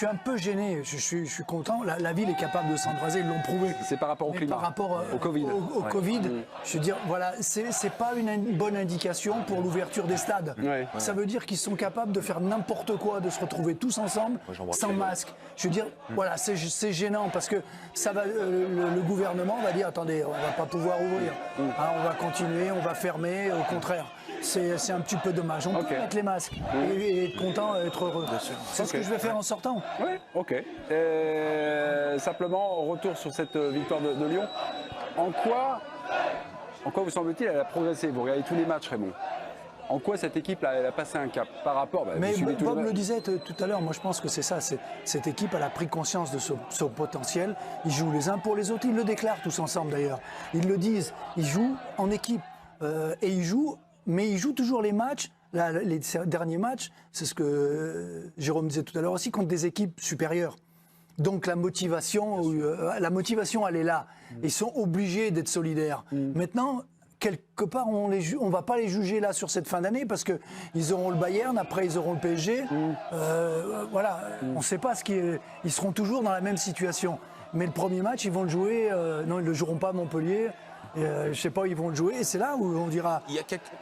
S5: un peu gêné. Je suis content. La ville est capable de s'embraser, ils l'ont prouvé.
S8: C'est par rapport au climat,
S5: par rapport
S8: au Covid.
S5: Au Covid, je veux dire, voilà, c'est pas une bonne indication pour l'ouverture des stades. Ça veut dire qu'ils sont capables de faire n'importe quoi, de se retrouver tous ensemble, sans masque. Je veux dire, voilà, c'est gênant parce que ça va, le gouvernement va dire, attendez, on va pas pouvoir ouvrir. On va continuer, on va fermer, au contraire. C'est un petit peu dommage. On peut mettre les masques et être content, être heureux. C'est ce que je vais faire en sortant.
S8: Oui, ok. Simplement, retour sur cette victoire de Lyon. En quoi vous semble-t-il, elle a progressé? Vous regardez tous les matchs, Raymond. En quoi cette équipe, elle a passé un cap par rapport
S5: Mais Bob le disait tout à l'heure, moi je pense que c'est ça. Cette équipe, elle a pris conscience de son potentiel. Ils jouent les uns pour les autres. Ils le déclarent tous ensemble d'ailleurs. Ils le disent. Ils jouent en équipe. Et ils jouent. Mais ils jouent toujours les matchs, les derniers matchs, c'est ce que Jérôme disait tout à l'heure aussi, contre des équipes supérieures. Donc la motivation, elle est là. Ils sont obligés d'être solidaires. Maintenant, quelque part, on ne va pas les juger là sur cette fin d'année parce qu'ils auront le Bayern, après ils auront le PSG. Voilà, on ne sait pas ils seront toujours dans la même situation. Mais le premier match, ils vont le jouer. Non, ils ne le joueront pas à Montpellier. Je sais pas où ils vont le jouer. Et c'est là où on dira,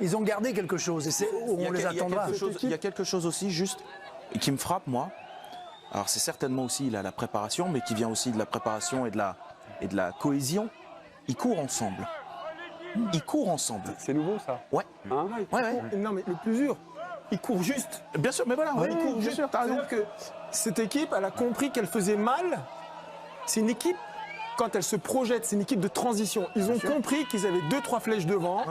S5: ils ont gardé quelque chose. Et c'est où on les attendra.
S3: Il y a quelque chose aussi juste qui me frappe, moi. Alors c'est certainement aussi la préparation, mais qui vient aussi de la préparation et de la cohésion. Ils courent ensemble. Ils courent ensemble.
S8: C'est nouveau, ça.
S3: Ouais.
S8: Hein
S7: Non, mais le plus dur, ils courent juste.
S3: Bien sûr, mais voilà.
S7: Ils courent juste. C'est-à-dire que cette équipe, elle a compris qu'elle faisait mal. C'est une équipe, quand elle se projette, c'est une équipe de transition. Ils ont compris qu'ils avaient 2-3 flèches devant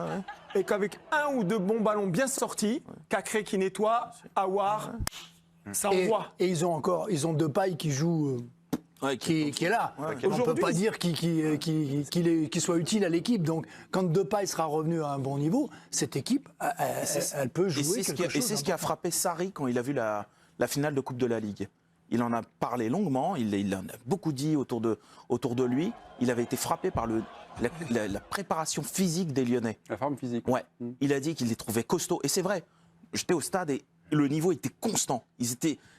S7: et qu'avec 1 ou 2 bons ballons bien sortis, Cacré qui nettoie, Aouar, ça envoie.
S5: Et ils ont Depay qui joue, qui est là. On ne peut pas dire qu'il soit utile à l'équipe. Donc, quand Depay sera revenu à un bon niveau, cette équipe, elle peut jouer quelque chose.
S3: Et c'est ce qui a frappé Sarri quand il a vu la finale de Coupe de la Ligue. Il en a parlé longuement, il en a beaucoup dit autour de lui. Il avait été frappé par la préparation physique des Lyonnais.
S8: La forme physique.
S3: Ouais. Il a dit qu'il les trouvait costauds. Et c'est vrai, j'étais au stade et le niveau était constant.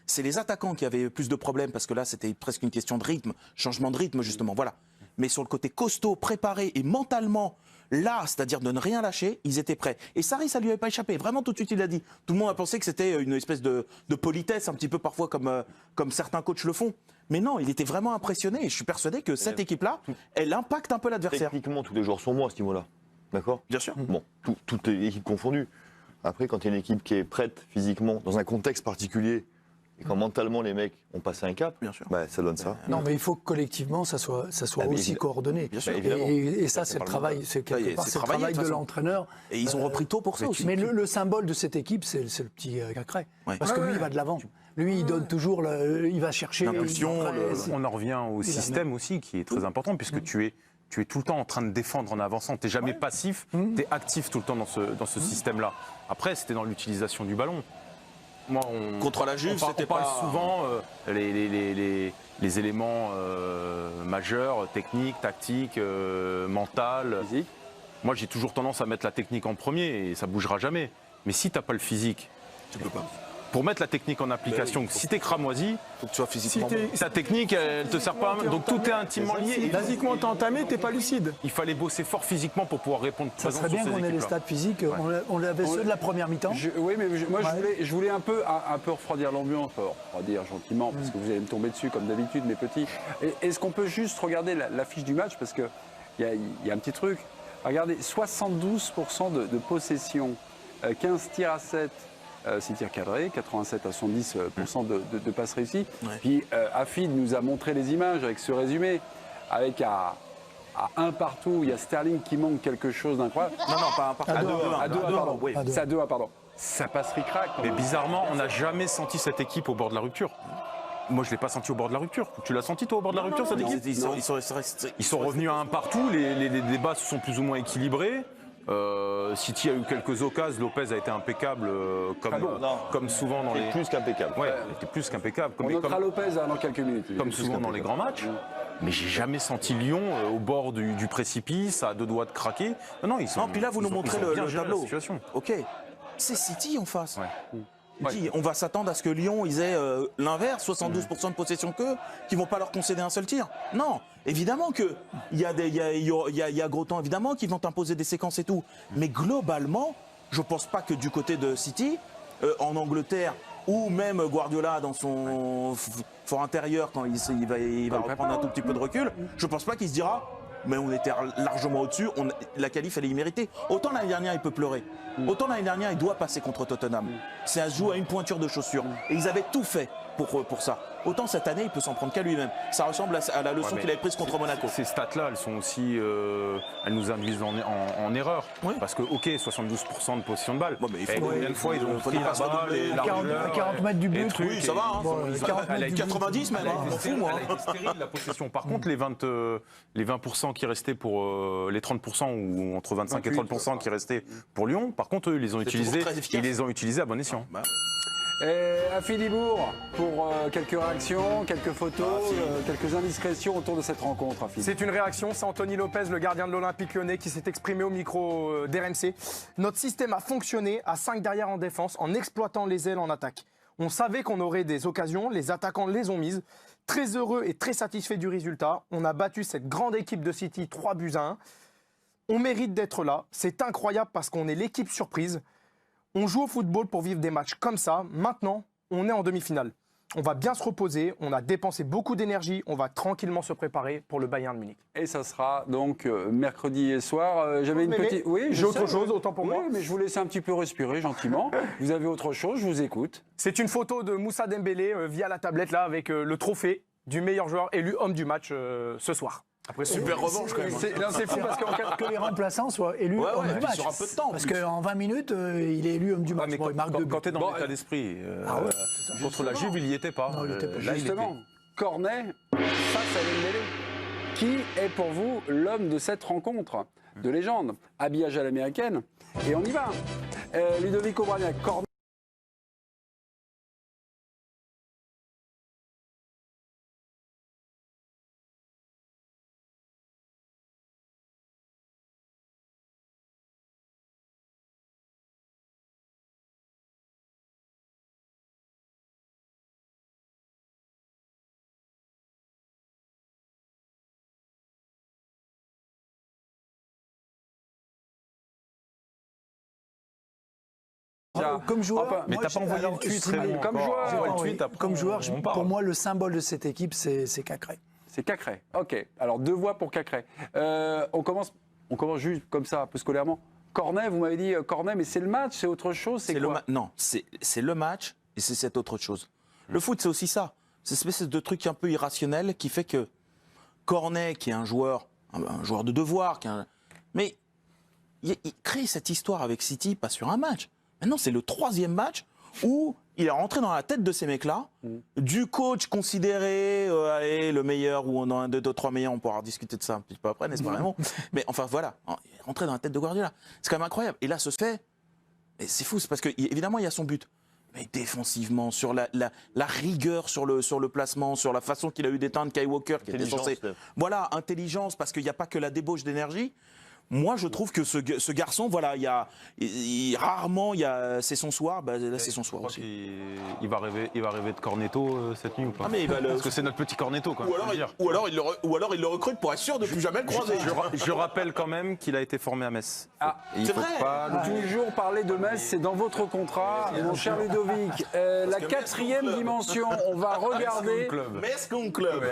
S3: C'est les attaquants qui avaient plus de problèmes parce que là, c'était presque une question de rythme, changement de rythme justement. Voilà. Mais sur le côté costaud, préparé et mentalement là, c'est-à-dire de ne rien lâcher, ils étaient prêts. Et Sarri, ça lui avait pas échappé. Vraiment, tout de suite, il l'a dit. Tout le monde a pensé que c'était une espèce de politesse, un petit peu parfois comme certains coachs le font. Mais non, il était vraiment impressionné. Et je suis persuadé que cette équipe-là, elle impacte un peu l'adversaire.
S4: Techniquement, tous les joueurs sont bons à ce niveau-là. D'accord ?
S3: Bien sûr.
S4: Bon, toutes les équipes confondues. Après, quand il y a une équipe qui est prête physiquement, dans un contexte particulier, et quand mentalement les mecs ont passé un cap,
S3: bien sûr.
S4: Bah, ça donne ça.
S5: Non, mais il faut que collectivement, ça soit aussi coordonné.
S3: Bien sûr.
S5: Et ça, c'est le travail, c'est quelque part, c'est le travail de l'entraîneur.
S3: Et ils ont repris tôt pour ça aussi.
S5: Mais le symbole de cette équipe, c'est le petit Cacré. Parce que lui, il va de l'avant. Lui, il donne toujours, il va chercher
S3: l'impulsion.
S2: On en revient au système aussi, qui est très important, puisque tu es tout le temps en train de défendre en avançant. Tu n'es jamais passif, tu es actif tout le temps dans ce système-là. Après, c'était dans l'utilisation du ballon. Moi,
S3: contre la Juve, c'était
S2: pas souvent les éléments majeurs, techniques, tactiques, mentales.
S8: Physique.
S2: Moi, j'ai toujours tendance à mettre la technique en premier et ça bougera jamais. Mais si t'as pas le physique,
S3: tu peux pas.
S2: Pour mettre la technique en application, si t'es cramoisi,
S3: faut que tu sois physiquement
S2: ta technique, elle te sert pas. Donc tout est intimement lié.
S7: Basiquement, t'es entamé, t'es pas lucide.
S2: Il fallait bosser fort physiquement pour pouvoir répondre.
S5: Ça serait bien qu'on ait les stats physiques. On avait ceux de la première mi-temps.
S8: Oui, mais moi, je voulais un peu refroidir l'ambiance, refroidir gentiment, parce que vous allez me tomber dessus comme d'habitude, mes petits. Est-ce qu'on peut juste regarder la fiche du match, parce qu'il y a un petit truc. Regardez, 72% de possession, 15 tirs à 7. 6 tirs cadrés, 87 à 110% de passes réussies. Ouais. Puis Afid nous a montré les images avec ce résumé, avec à 1 partout, il y a Sterling qui manque quelque chose d'incroyable.
S3: Non, pas 1 partout.
S8: À 2, pardon. Oui. C'est à 2, pardon. Ça passe ric-rac.
S2: Mais bizarrement, on n'a jamais senti cette équipe au bord de la rupture. Moi, je ne l'ai pas senti au bord de la rupture. Tu l'as senti, toi, au bord de la rupture, cette équipe ? Ils sont revenus à 1 partout, les débats se sont plus ou moins équilibrés. City a eu quelques occasions, Lopez a été impeccable comme souvent dans les...
S4: plus qu'impeccable.
S2: Ouais, il était plus qu'impeccable.
S8: On notera Lopez dans quelques minutes.
S2: Comme souvent dans les grands matchs. Mais j'ai jamais senti Lyon au bord du précipice, à 2 doigts de craquer. Non, ils sont.
S3: Non, puis là, vous nous montrez le tableau. Ok, c'est City en face.
S2: Ouais.
S3: On va s'attendre à ce que Lyon, ils aient l'inverse, 72% de possession qu'eux, qui vont pas leur concéder un seul tir. Non, évidemment que il y a gros temps, évidemment, qui vont imposer des séquences et tout. Mais globalement, je pense pas que du côté de City, en Angleterre, ou même Guardiola dans son fort intérieur, quand il va reprendre un tout petit peu de recul, je pense pas qu'il se dira... Mais on était largement au-dessus, la qualif elle est imméritée. Autant l'année dernière il peut pleurer, autant l'année dernière il doit passer contre Tottenham. C'est un joue à une pointure de chaussure. Et ils avaient tout fait pour ça. Autant cette année il peut s'en prendre qu'à lui-même. Ça ressemble à la leçon qu'il avait prise contre Monaco.
S2: Ces stats-là, elles sont aussi, elles nous induisent en erreur. Oui. Parce que, ok, 72% de possession de balle. Bon, mais combien de fois ils ont pris la balle,
S5: à 40 mètres du but.
S3: Oui, ça va. Elle a 90 même. On m'en fout, moi.
S2: Elle a été stérile, la possession. Par contre, les 20% qui restaient pour les 30% ou entre 25 et 30% qui restaient pour Lyon, par contre, eux, ils les ont utilisés à bon escient.
S8: À Philibourg, pour quelques réactions, quelques photos, quelques indiscrétions autour de cette rencontre.
S6: C'est une réaction, c'est Anthony Lopez, le gardien de l'Olympique Lyonnais, qui s'est exprimé au micro d'RMC. Notre système a fonctionné à 5 derrière en défense, en exploitant les ailes en attaque. On savait qu'on aurait des occasions, les attaquants les ont mises. Très heureux et très satisfait du résultat. On a battu cette grande équipe de City 3-1. On mérite d'être là. C'est incroyable parce qu'on est l'équipe surprise. On joue au football pour vivre des matchs comme ça. Maintenant, on est en demi-finale. On va bien se reposer. On a dépensé beaucoup d'énergie. On va tranquillement se préparer pour le Bayern de Munich.
S8: Et ça sera donc mercredi soir. J'avais une petite. Oui,
S6: j'ai autre chose, autant pour moi.
S8: Oui, mais je vous laisse un petit peu respirer gentiment. Vous avez autre chose, je vous écoute.
S6: C'est une photo de Moussa Dembélé via la tablette là avec le trophée du meilleur joueur élu homme du match ce soir.
S3: Après, super revanche quand même.
S6: C'est fou parce
S5: que les remplaçants soient élus homme du match.
S3: Sur un peu de temps.
S5: Parce qu'en 20 minutes, il est élu homme du match.
S2: Mais quand tu es dans l'état d'esprit, contre la Juve, il n'y était pas.
S5: Non, il était pas.
S8: Justement, Cornet face à Dembélé. Qui est pour vous l'homme de cette rencontre de légende? Habillage à l'américaine. Et on y va. Ludovic Obraniak, Cornet.
S5: Comme joueur,
S2: mais t'as pas envoyé le tweet, Raymond.
S5: Comme joueur, pour moi, le symbole de cette équipe, c'est Cacré.
S8: C'est Cacré, ok. Alors 2 voix pour Cacré. On commence juste comme ça, un peu scolairement. Cornet, vous m'avez dit Cornet, mais c'est le match, c'est autre chose, c'est quoi?
S3: Non, c'est le match et c'est cette autre chose. Le foot, c'est aussi ça. C'est cette espèce de truc un peu irrationnel qui fait que Cornet, qui est un joueur de devoir, mais il crée cette histoire avec City, pas sur un match. Maintenant, c'est le 3e match où il est rentré dans la tête de ces mecs-là, du coach considéré le meilleur, ou dans un 2, 3 meilleurs, on pourra discuter de ça un petit peu après, n'est-ce pas, Raymond? Mais enfin, voilà, il est rentré dans la tête de Guardiola. C'est quand même incroyable. Et là, ce fait, et c'est fou, c'est parce qu'évidemment, il y a son but. Mais défensivement, sur la rigueur sur le placement, sur la façon qu'il a eu d'éteindre Kyle Walker, qui était censé... Voilà, intelligence, parce qu'il n'y a pas que la débauche d'énergie. Moi, je trouve que ce garçon, voilà, rarement, c'est son soir. Là, c'est son soir aussi.
S2: Il va rêver de Cornetto cette nuit ou pas? Parce que c'est notre petit Cornetto, quoi.
S3: Ou alors il le recrute pour être sûr de plus jamais le croiser.
S2: Je rappelle quand même qu'il a été formé à Metz.
S3: C'est vrai.
S8: Toujours parler de Metz, c'est dans votre contrat, mon cher Ludovic. La 4e dimension, on va regarder.
S3: Metz Club.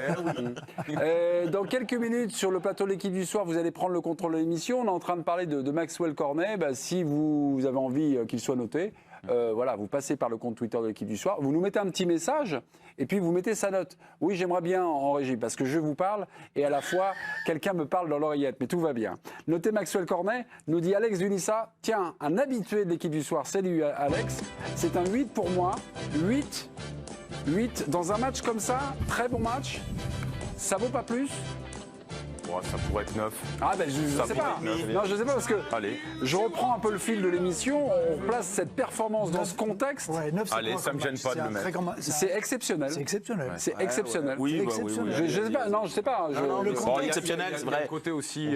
S8: Dans quelques minutes, sur le plateau de l'équipe du soir, vous allez prendre le contrôle de l'émission. On est en train de parler de Maxwell Cornet. Si vous avez envie qu'il soit noté, voilà, vous passez par le compte Twitter de l'équipe du soir, vous nous mettez un petit message et puis vous mettez sa note. Oui, j'aimerais bien en régie parce que je vous parle et à la fois quelqu'un me parle dans l'oreillette, mais tout va bien. Notez Maxwell Cornet, nous dit Alex Dunissa. Tiens, un habitué de l'équipe du soir. Salut Alex, c'est un 8 pour moi. 8 dans un match comme ça, très bon match. Ça vaut pas plus?
S2: Ça pourrait être 9.
S8: Ah ben je sais pas. Non, je sais pas parce que je reprends un peu le fil de l'émission. On place cette performance dans ce contexte.
S5: Ouais, 9,
S2: allez, ça me gêne pas de le mettre.
S8: C'est exceptionnel.
S5: C'est exceptionnel.
S8: C'est exceptionnel.
S3: Oui,
S8: Je sais pas. Non, je sais pas.
S3: Le côté exceptionnel, c'est vrai.
S2: Il y a le côté aussi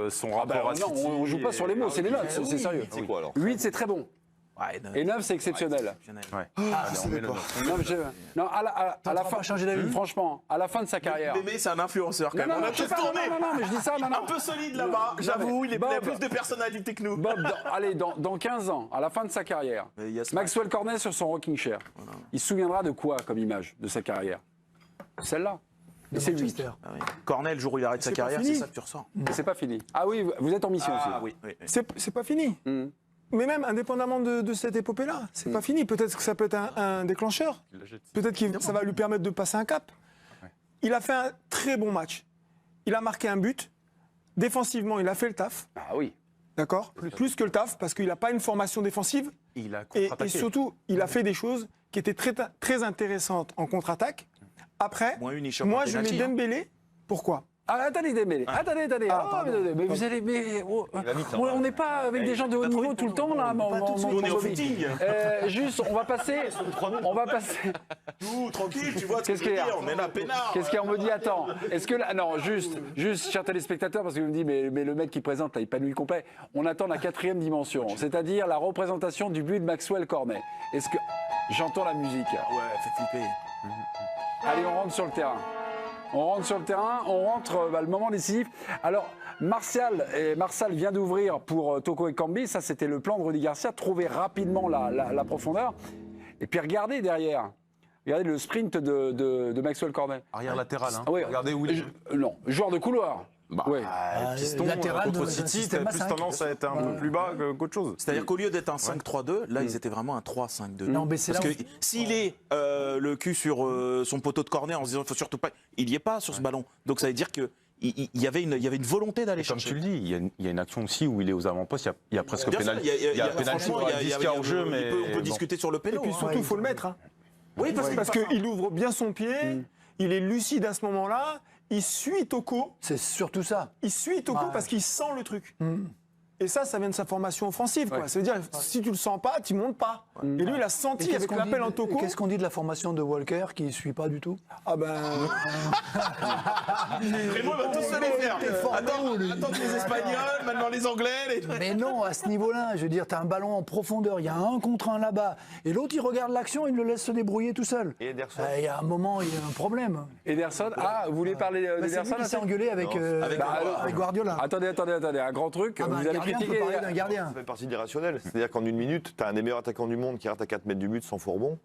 S2: son rapport à City.
S8: Non, on joue pas sur les mots, c'est les notes, c'est sérieux.
S4: C'est quoi alors?
S8: 8, c'est très bon. Et 9, c'est exceptionnel. Non, à la fin,
S5: changer d'avis.
S8: Franchement, à la fin de sa carrière.
S3: Mémé, c'est un influenceur quand même.
S8: Non, mais je dis ça.
S3: Un peu solide là-bas, j'avoue, il a plus de personnalité que nous.
S8: Bob, dans 15 ans, à la fin de sa carrière, Maxwell Cornet sur son rocking chair, il se souviendra de quoi comme image de sa carrière? Celle-là. Et c'est lui.
S3: Cornet, le jour où il arrête sa carrière, c'est ça que tu ressens.
S8: C'est pas fini. Ah oui, vous êtes en mission aussi.
S3: Oui.
S7: C'est pas fini. Mais même indépendamment de cette épopée-là, c'est pas fini. Peut-être que ça peut être un déclencheur. Peut-être que ça va lui permettre de passer un cap. Il a fait un très bon match. Il a marqué un but. Défensivement, il a fait le taf.
S8: Ah oui.
S7: D'accord. Plus que le taf, parce qu'il n'a pas une formation défensive. Et surtout, il a fait des choses qui étaient très intéressantes en contre-attaque. Après, moi je mets Dembélé. Pourquoi ?
S8: Attendez, Dembélé. Attendez. Mais vous allez. On n'est pas avec des gens de haut niveau tout le temps, là.
S3: On est au footing.
S8: Juste, on va passer.
S3: Nous, tranquille, tu vois ce que je veux dire, on est là, peinard.
S8: Qu'est-ce qu'on me dit? Attends. Est-ce que là. Non, juste, chers téléspectateurs, parce que vous me dites, mais le mec qui présente, là, il panouille complet. On attend la 4e dimension, c'est-à-dire la représentation du but de Maxwell Cornet. Est-ce que. J'entends la musique.
S3: Ouais, fait flipper.
S8: Allez, on rentre sur le terrain. On rentre, le moment décisif. Alors, Martial vient d'ouvrir pour Toko Ekambi. Ça, c'était le plan de Rudy Garcia, trouver rapidement la profondeur. Et puis regardez derrière. Regardez le sprint de Maxwell Cornet.
S2: Arrière latéral. Hein.
S8: Oui,
S2: regardez où il est.
S8: Non, joueur de couloir. Ouais.
S2: Piston,
S5: latéral
S2: contre
S5: de
S2: City,
S5: système
S2: t'as plus
S5: A5.
S2: tendance à être un peu plus bas qu'autre chose.
S3: C'est-à-dire qu'au lieu d'être un 5-3-2, là, ils étaient vraiment un 3-5-2.
S5: Non, mais c'est
S3: Parce
S5: là
S3: que s'il est le cul sur son poteau de corner en se disant, il faut surtout pas, il y est pas sur ce ballon. Donc ça veut dire que il y avait une volonté d'aller
S2: Comme
S3: chercher.
S2: tu le dis, il y a une action aussi où il est aux avant-postes, il y a presque
S3: Bien sûr,
S2: pénalty. Il y a pénalty,
S3: franchement, il y a
S2: hors jeu, mais
S3: on peut discuter sur le
S7: Et
S3: péno.
S7: puis
S3: hein.
S7: surtout, il faut le mettre. Hein.
S3: Oui,
S7: Parce qu'il ouvre bien son pied, il est lucide à ce moment-là, il suit Toko.
S5: C'est surtout ça.
S7: Il suit Toko parce qu'il sent le truc. Et ça vient de sa formation offensive. Quoi. Ça veut dire, si tu le sens pas, tu montes pas. Et lui, il a senti avec l'appel en Toko.
S5: Qu'est-ce qu'on dit de la formation de Walker qui ne suit pas du tout?
S7: Ah ben.
S3: Rémo va tous se les faire. Attends les Espagnols, maintenant les Anglais.
S5: Mais non, à ce niveau-là, je veux dire, tu as un ballon en profondeur, il y a un contre un là-bas, et l'autre, il regarde l'action, il le laisse se débrouiller tout seul.
S4: Et Ederson.
S5: Il y a un moment, il y a un problème.
S8: Ederson, vous voulez parler
S5: C'est
S8: d'Ederson
S5: lui qui s'est engueulé avec Guardiola.
S8: Attendez, un grand truc.
S5: Un
S8: Vous allez
S5: gardien peut
S8: critiquer.
S5: parler d'un gardien.
S4: Ça fait partie de l'irrationnel. C'est-à-dire qu'en une minute, tu as un des meilleurs attaquants du monde qui rate à 4 mètres du but sans fourbon,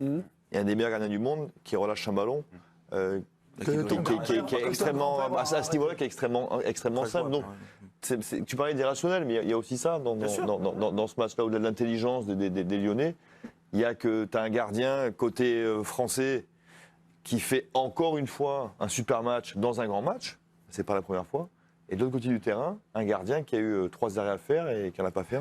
S4: et un des meilleurs gardiens du monde qui relâche un ballon. Qui est extrêmement, à ce niveau-là, qui est extrêmement simple. Donc, tu parlais d'irrationnel, mais il y a aussi ça dans ce match-là, au-delà de l'intelligence des Lyonnais. Il y a que tu as un gardien côté français qui fait encore une fois un super match dans un grand match. C'est pas la première fois. Et de l'autre côté du terrain, un gardien qui a eu 3 arrêts à faire et qui n'en a pas fait.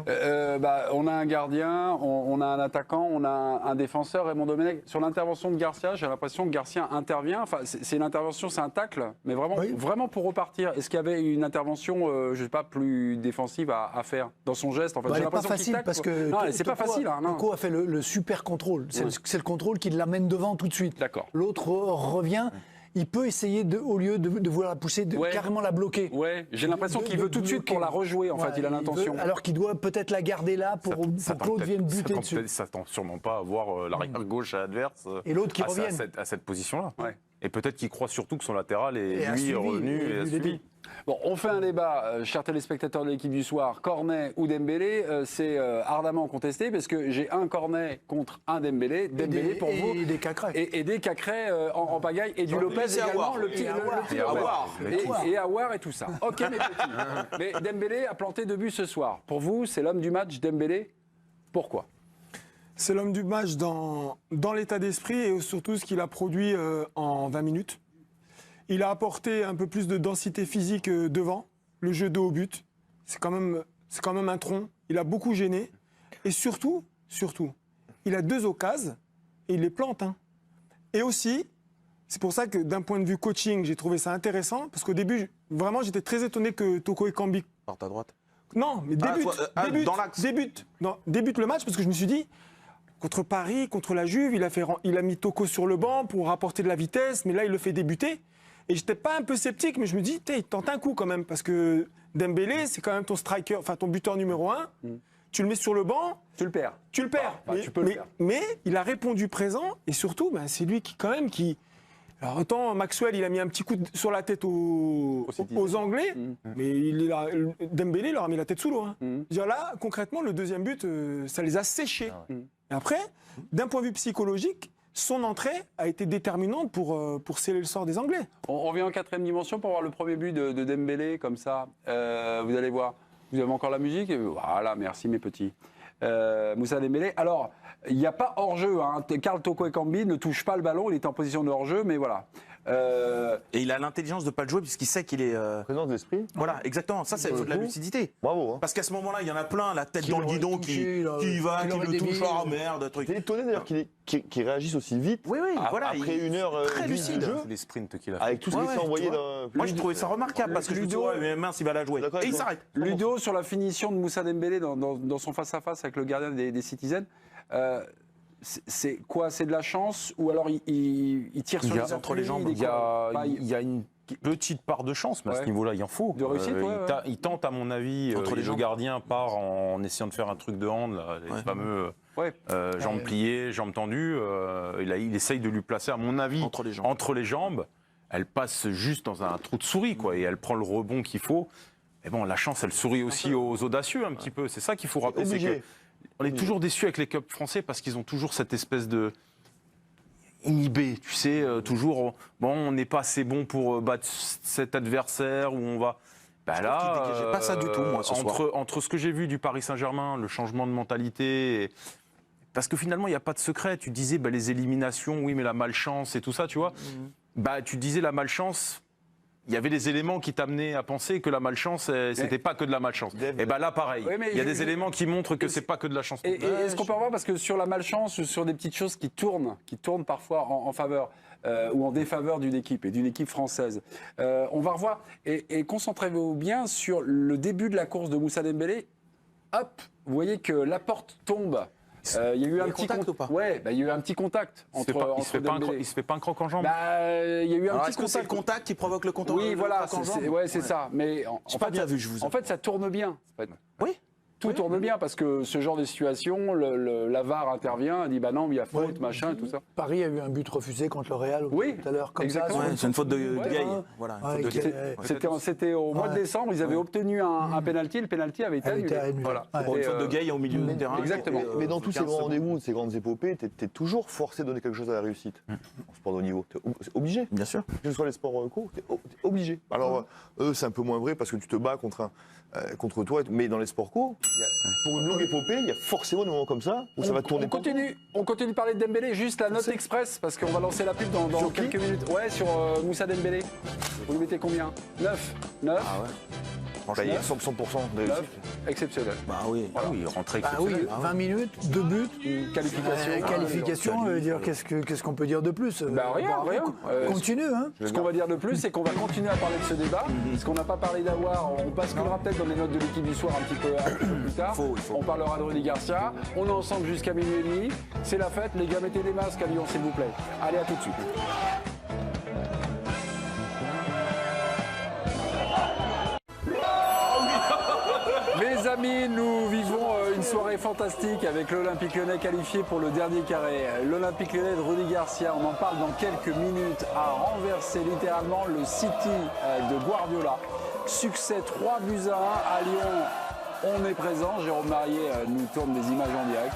S8: On a un gardien, on a un attaquant, on a un défenseur, Raymond Domenech. Sur l'intervention de Garcia, j'ai l'impression que Garcia intervient. Enfin, c'est une intervention, c'est un tacle, mais vraiment pour repartir. Est-ce qu'il y avait une intervention, je sais pas, plus défensive à faire dans son geste? En fait,
S5: Elle n'est pas facile parce que
S8: non, c'est pas facile.
S5: Toko a fait le super contrôle. C'est le contrôle qui l'amène devant tout de suite.
S8: D'accord.
S5: L'autre revient. Il peut essayer, au lieu de vouloir la pousser, de carrément la bloquer.
S8: Ouais, j'ai l'impression qu'il veut tout de suite pour la rejouer, en fait, il a l'intention.
S5: Alors qu'il doit peut-être la garder là pour que l'autre vienne buter dessus.
S2: Ça tend sûrement pas à voir l'arrière gauche adverse
S5: et l'autre qui revienne
S2: à cette position-là.
S8: Ouais.
S2: Et peut-être qu'il croit surtout que son latéral est revenu et a suivi.
S8: Bon, on fait un débat, chers téléspectateurs de l'équipe du soir, Cornet ou Dembélé, c'est ardemment contesté parce que j'ai un Cornet contre un Dembélé, Dembélé pour vous.
S5: Et des Cacrés.
S8: Et des Cacrés en pagaille, et du Lopez également, le petit Lopez. Et Aouar et tout ça. Ok mes petits. Mais Dembélé a planté 2 buts ce soir. Pour vous, c'est l'homme du match, Dembélé. Pourquoi ?
S7: C'est l'homme du match dans l'état d'esprit et surtout ce qu'il a produit en 20 minutes. Il a apporté un peu plus de densité physique devant, le jeu dos au but. C'est quand même un tronc. Il a beaucoup gêné. Et surtout, il a 2 occasions et il les plante. Hein. Et aussi, c'est pour ça que d'un point de vue coaching, j'ai trouvé ça intéressant. Parce qu'au début, vraiment, j'étais très étonné que Toko Ekambi...
S3: Par ta droite.
S7: Non, mais débute le match parce que je me suis dit... Contre Paris, contre la Juve, il a mis Toko sur le banc pour apporter de la vitesse, mais là, il le fait débuter. Et j'étais pas un peu sceptique, mais je me dis, il tente un coup quand même, parce que Dembélé, c'est quand même ton striker, enfin ton buteur numéro 1. Tu le mets sur le banc.
S8: Tu le perds.
S7: Mais il a répondu présent, et surtout, c'est lui qui... Alors autant Maxwell, il a mis un petit coup sur la tête aux Anglais, mais Dembélé leur a mis la tête sous l'eau. Hein. Là, concrètement, le deuxième but, ça les a séchés. Et après, d'un point de vue psychologique, son entrée a été déterminante pour sceller le sort des Anglais.
S8: On revient en 4e dimension pour voir le premier but de Dembélé, comme ça. Vous allez voir. Vous avez encore la musique? Voilà, merci mes petits. Moussa Dembélé. Alors, il n'y a pas hors-jeu. Karl Toko Ekambi ne touche pas le ballon, il est en position de hors-jeu, mais voilà.
S3: Et il a l'intelligence de ne pas le jouer puisqu'il sait qu'il est...
S4: Présence d'esprit.
S3: Voilà, exactement. Ça, c'est de la lucidité.
S4: Bravo. Hein.
S3: Parce qu'à ce moment-là, il y en a plein, la tête dans le guidon, qui le touche. Oh merde, truc.
S4: T'es étonné d'ailleurs qu'il réagisse aussi vite.
S3: Oui, voilà.
S4: Après une heure
S3: très lucide.
S4: de jeu.
S2: Les sprints qu'il a fait.
S4: Avec tout ce qu'il s'est envoyé dans...
S3: Moi, j'ai trouvé ça remarquable parce que je me dis, mais mince, il va la jouer. Et il s'arrête.
S8: Ludo, sur la finition de Moussa Dembélé dans son face-à-face avec le gardien des Citizens, c'est quoi? C'est de la chance ou alors il tire sur les
S3: entre les jambes?
S2: Il y a une petite part de chance, mais à ce niveau-là, il en faut.
S8: De réussite,
S2: il tente, à mon avis, le gardien part en essayant de faire un truc de hand, là, les fameux jambes pliées, jambes tendues. Il essaye de lui placer, à mon avis, entre les jambes. Elle passe juste dans un trou de souris, quoi, et elle prend le rebond qu'il faut. Mais bon, la chance, elle sourit aussi aux audacieux un petit peu. C'est ça qu'il faut rappeler. C'est que on est toujours déçus avec les clubs français parce qu'ils ont toujours cette espèce de inhibé, tu sais, toujours, bon, on n'est pas assez bon pour battre cet adversaire où on va... Bah là,
S3: dégageait pas ça du tout, moi, ce soir.
S2: Entre ce que j'ai vu du Paris Saint-Germain, le changement de mentalité, parce que finalement, il n'y a pas de secret. Tu disais, bah, les éliminations, oui, mais la malchance et tout ça, tu vois. Bah, tu disais la malchance... Il y avait des éléments qui t'amenaient à penser que la malchance, c'était pas que de la malchance. Et ben là, pareil.
S8: Oui,
S2: il y a des éléments qui montrent que c'est pas que de la chance.
S8: Et est-ce qu'on peut revoir, parce que sur la malchance, ou sur des petites choses qui tournent parfois en faveur ou en défaveur d'une équipe, et d'une équipe française, on va revoir, et concentrez-vous bien sur le début de la course de Moussa Dembélé. Hop, vous voyez que Laporte tombe. Il y a eu un petit contact ou pas ? Ouais, bah, il y a eu un petit contact entre
S2: il se fait pas un croc en jambe.
S8: Il y a eu un petit
S3: contact. C'est le contact qui provoque le contact.
S8: Oui, voilà, c'est ça. Mais en
S3: pas bien vu, je vous.
S8: En fait, ça tourne bien.
S3: Oui.
S8: Tout tourne bien parce que ce genre de situation, la VAR intervient, dit bah non, mais il y a faute, machin et tout ça.
S5: Paris a eu un but refusé contre le Real tout à l'heure.
S8: Exactement.
S3: C'est une faute de Gay. Voilà.
S8: C'était au mois de décembre, ils avaient obtenu un penalty, le penalty avait été annulé.
S3: Voilà. Pour une faute de Gay au milieu du terrain.
S8: Exactement.
S4: Mais dans tous ces grands rendez-vous, ces grandes épopées, tu es toujours forcé de donner quelque chose à la réussite en sport de haut niveau. C'est obligé.
S3: Bien sûr.
S4: Que ce soit les sports courts, tu es obligé. Alors, eux, c'est un peu moins vrai parce que tu te bats contre toi, mais dans les sports courts, pour une longue épopée, il y a forcément des moments comme ça où ça va tourner.
S8: On continue de parler de Dembélé, juste la note express, parce qu'on va lancer la pub dans quelques minutes. Ouais, sur Moussa Dembélé. Vous lui mettez combien ? 9.
S4: Ah ouais. Franchement, 100% de réussite.
S8: Exceptionnel.
S3: Bah oui.
S2: Ah oui, rentrée
S5: Ah oui,
S2: exceptionnelle.
S5: 20 minutes, 2 buts.
S8: Qualification.
S5: Dire qu'est-ce qu'on peut dire de plus
S8: Rien.
S5: Continue, hein.
S8: Ce qu'on va dire de plus, c'est qu'on va continuer à parler de ce débat. Parce qu'on n'a pas parlé d'Aouar, on basculera peut-être dans les notes de l'équipe du soir un petit peu plus tard. On parlera de Rudy Garcia. On est ensemble jusqu'à minuit et demi. C'est la fête. Les gars, mettez des masques à Lyon, s'il vous plaît. Allez, à tout de suite. Mes amis, nous vivons une soirée fantastique avec l'Olympique Lyonnais qualifié pour le dernier carré. L'Olympique Lyonnais de Rudy Garcia, on en parle dans quelques minutes, a renversé littéralement le City de Guardiola. Succès 3 buts à 1 à Lyon. On est présent, Jérôme Marié nous tourne des images en direct.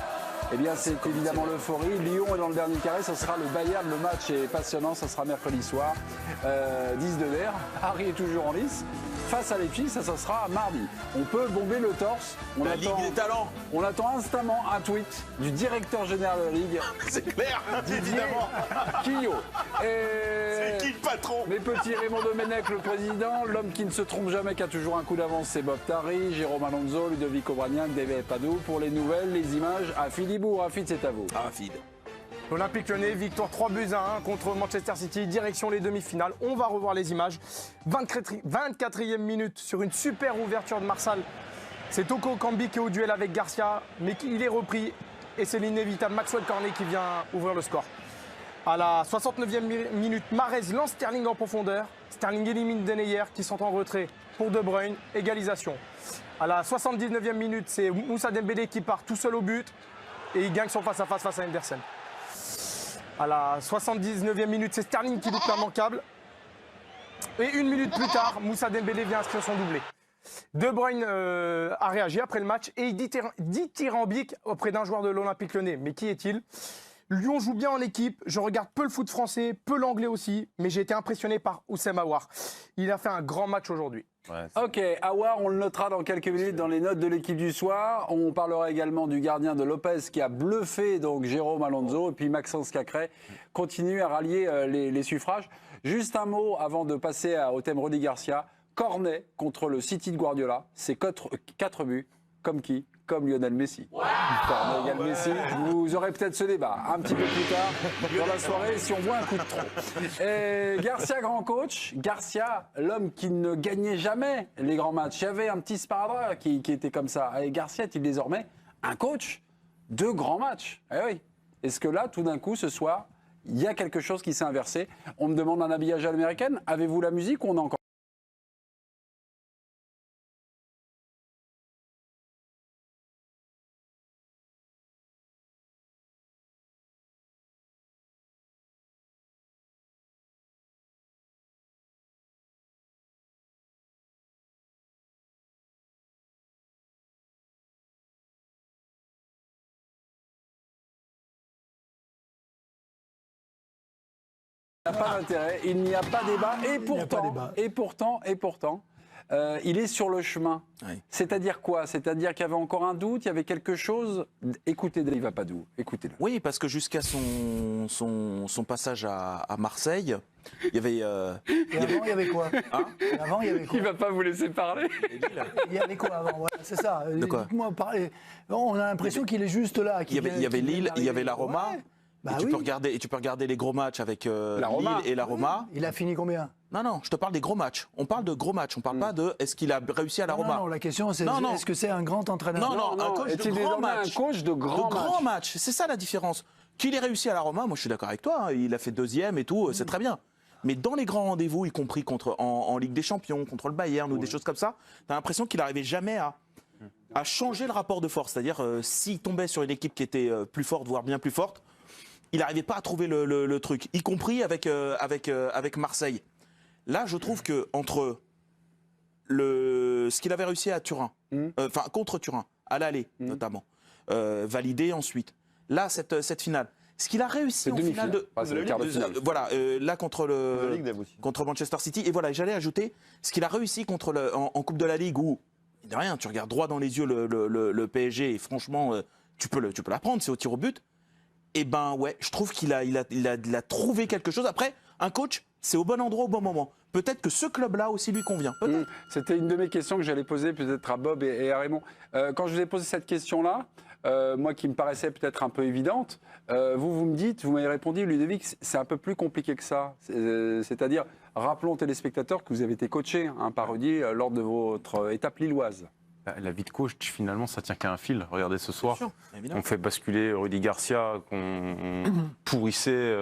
S8: Eh bien, c'est évidemment l'euphorie. Lyon est dans le dernier carré, ce sera le Bayern. Le match est passionnant, ce sera mercredi soir. 10 de l'air, Harry est toujours en lice. Face à Leipzig, ça sera mardi. On peut bomber le torse.
S3: La Ligue des talents.
S8: On attend instamment un tweet du directeur général de la Ligue.
S3: C'est clair, évidemment.
S8: Quillot.
S3: C'est qui le patron ?
S8: Mes petits Raymond Domenech, le président. L'homme qui ne se trompe jamais, qui a toujours un coup d'avance, c'est Bob Tari, Jérôme Alonso, Ludovic Obraniak, David Padou. Pour les nouvelles, les images, Afid Ibou. Afid, c'est à vous.
S3: Afid.
S6: L'Olympique Lyonnais, victoire 3 buts à 1 contre Manchester City, direction les demi-finales. On va revoir les images. 24e minute sur une super ouverture de Marsal. C'est Toko Kambi qui est au duel avec Garcia, mais il est repris. Et c'est l'inévitable Maxwell Cornet qui vient ouvrir le score. À la 69e minute, Mahrez lance Sterling en profondeur. Sterling élimine Denayer qui sont en retrait pour De Bruyne. Égalisation. À la 79e minute, c'est Moussa Dembélé qui part tout seul au but. Et il gagne son face-à-face face à Henderson. À la 79e minute, c'est Sterling qui loupe l'immanquable. Et une minute plus tard, Moussa Dembélé vient inscrire son doublé. De Bruyne a réagi après le match et il dit dithyrambique auprès d'un joueur de l'Olympique Lyonnais. Mais qui est-il ? Lyon joue bien en équipe, je regarde peu le foot français, peu l'anglais aussi, mais j'ai été impressionné par Oussem Aouar. Il a fait un grand match aujourd'hui.
S8: Ok, Aouar, on le notera dans quelques minutes dans les notes de l'équipe du soir. On parlera également du gardien de Lopez qui a bluffé donc Jérôme Alonso et puis Maxence Cacré continue à rallier les suffrages. Juste un mot avant de passer au thème Rudy Garcia. Cornet contre le City de Guardiola, c'est 4 buts. Comme qui ? Comme Lionel Messi. Cornet égale Messi. Vous aurez peut-être ce débat un petit peu plus tard dans la soirée si on voit un coup de trop. Et Garcia, grand coach. Garcia, l'homme qui ne gagnait jamais les grands matchs. Il y avait un petit sparadrap qui était comme ça. Et Garcia est-il désormais un coach de grands matchs ? Eh oui. Est-ce que là, tout d'un coup, ce soir, il y a quelque chose qui s'est inversé ? On me demande un habillage à l'américaine. Avez-vous la musique ou on a encore Il n'y a pas d'intérêt, il n'y a pas débat. Et pourtant, il est sur le chemin. Oui. C'est-à-dire quoi? C'est-à-dire qu'il y avait encore un doute, il y avait quelque chose. Écoutez Dave Apadou, écoutez-le.
S3: Oui, parce que jusqu'à son passage à Marseille, il y avait.
S5: Et avant, il y avait quoi? Avant, il y avait quoi?
S8: Il ne va pas vous laisser parler.
S5: Il y avait quoi avant? Voilà, c'est ça.
S3: De quoi?
S5: Dites-moi, parlez. On a l'impression qu'il est juste là.
S3: Il y avait Lille, il y avait la Roma.
S5: Ouais. Bah
S3: et, tu peux regarder les gros matchs avec Lille et la Roma.
S5: Il a fini combien?
S3: Non, je te parle des gros matchs. On parle de gros matchs. On parle pas de est-ce qu'il a réussi à la Roma.
S5: Non, la question c'est est-ce que c'est un grand entraîneur?
S3: Non, un coach de grand match.
S8: Un coach de grand
S3: match. C'est ça la différence. Qu'il ait réussi à la Roma, moi je suis d'accord avec toi. Hein. Il a fait 2e et tout, c'est très bien. Mais dans les grands rendez-vous, y compris en Ligue des Champions, contre le Bayern ou des choses comme ça, t'as l'impression qu'il n'arrivait jamais à changer le rapport de force. C'est-à-dire, s'il tombait sur une équipe qui était plus forte, voire bien plus forte, il n'arrivait pas à trouver le truc, y compris avec Marseille. Là, je trouve que entre ce qu'il avait réussi à Turin, contre Turin, à l'aller notamment, validé ensuite, là, cette finale, ce qu'il a réussi en finale de... Voilà, là contre Manchester City. Et voilà, j'allais ajouter ce qu'il a réussi en Coupe de la Ligue où, de rien, tu regardes droit dans les yeux le PSG et franchement, tu peux la prendre, c'est au tir au but. Et ben ouais, je trouve qu'il a trouvé quelque chose. Après, un coach, c'est au bon endroit au bon moment. Peut-être que ce club-là aussi lui convient.
S8: C'était une de mes questions que j'allais poser peut-être à Bob et à Raymond. Quand je vous ai posé cette question-là, moi qui me paraissait peut-être un peu évidente, vous m'avez répondu, Ludovic, c'est un peu plus compliqué que ça. C'est-à-dire, rappelons aux téléspectateurs que vous avez été coaché par Rudy lors de votre étape lilloise.
S2: La vie de coach, finalement, ça tient qu'à un fil. Regardez ce soir, on fait basculer Rudy Garcia, qu'on pourrissait,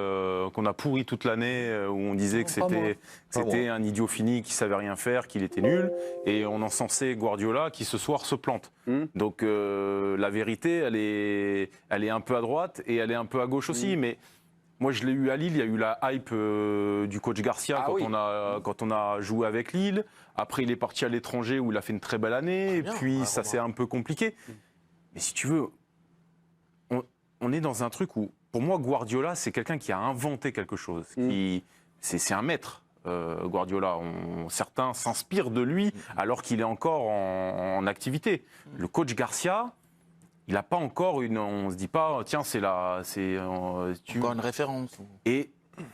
S2: qu'on a pourri toute l'année, où on disait que c'était un idiot fini, qui savait rien faire, qu'il était nul, et on encensait Guardiola, qui ce soir se plante. Donc la vérité, elle est un peu à droite et elle est un peu à gauche aussi, mais. Moi, je l'ai eu à Lille, il y a eu la hype du coach Garcia quand on a joué avec Lille. Après, il est parti à l'étranger où il a fait une très belle année. Et puis, ça s'est un peu compliqué. Mais si tu veux, on est dans un truc où, pour moi, Guardiola, c'est quelqu'un qui a inventé quelque chose. C'est un maître, Guardiola. Certains s'inspirent de lui alors qu'il est encore en activité. Le coach Garcia... Il n'a pas encore on se dit pas, tiens, encore
S3: une référence.
S2: Et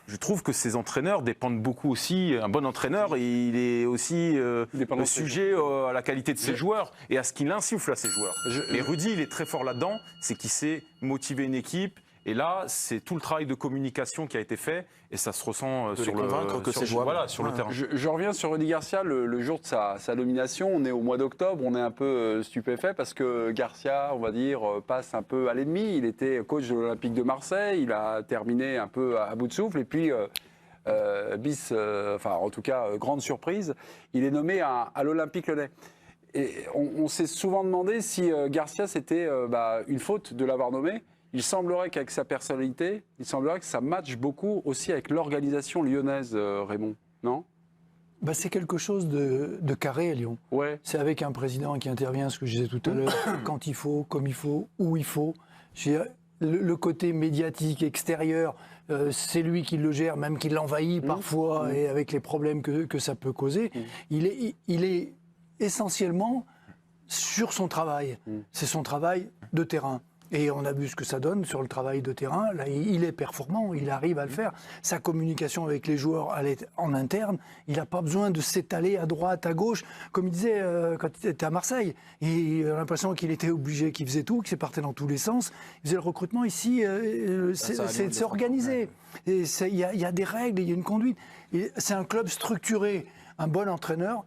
S2: je trouve que ces entraîneurs dépendent beaucoup aussi. Un bon entraîneur, il est aussi sujet à la qualité de ses joueurs et à ce qu'il insuffle à ses joueurs. Et Rudy, il est très fort là-dedans, c'est qu'il sait motiver une équipe. Et là, c'est tout le travail de communication qui a été fait et ça se ressent sur le terrain.
S8: Je reviens sur Rudy Garcia, le jour de sa nomination, on est au mois d'octobre, on est un peu stupéfait parce que Garcia, on va dire, passe un peu à l'ennemi. Il était coach de l'Olympique de Marseille, il a terminé un peu à bout de souffle et puis, en tout cas, grande surprise, il est nommé à l'Olympique Lyonnais. Et on s'est souvent demandé si Garcia, c'était une faute de l'avoir nommé. Il semblerait qu'avec sa personnalité, que ça matche beaucoup aussi avec l'organisation lyonnaise, Raymond, non?
S5: C'est quelque chose de carré à Lyon.
S8: Ouais.
S5: C'est avec un président qui intervient, ce que je disais tout à l'heure, quand il faut, comme il faut, où il faut. Le côté médiatique extérieur, c'est lui qui le gère, même qui l'envahit parfois, et avec les problèmes que ça peut causer. Il est essentiellement sur son travail. C'est son travail de terrain. Et on a vu ce que ça donne sur le travail de terrain. Là, il est performant, il arrive à le faire. Sa communication avec les joueurs, elle est en interne. Il n'a pas besoin de s'étaler à droite, à gauche. Comme il disait quand il était à Marseille, il a l'impression qu'il était obligé, qu'il faisait tout, qu'il partait dans tous les sens. Il faisait le recrutement ici, c'est organisé. Il y a des règles, il y a une conduite. C'est un club structuré. Un bon entraîneur,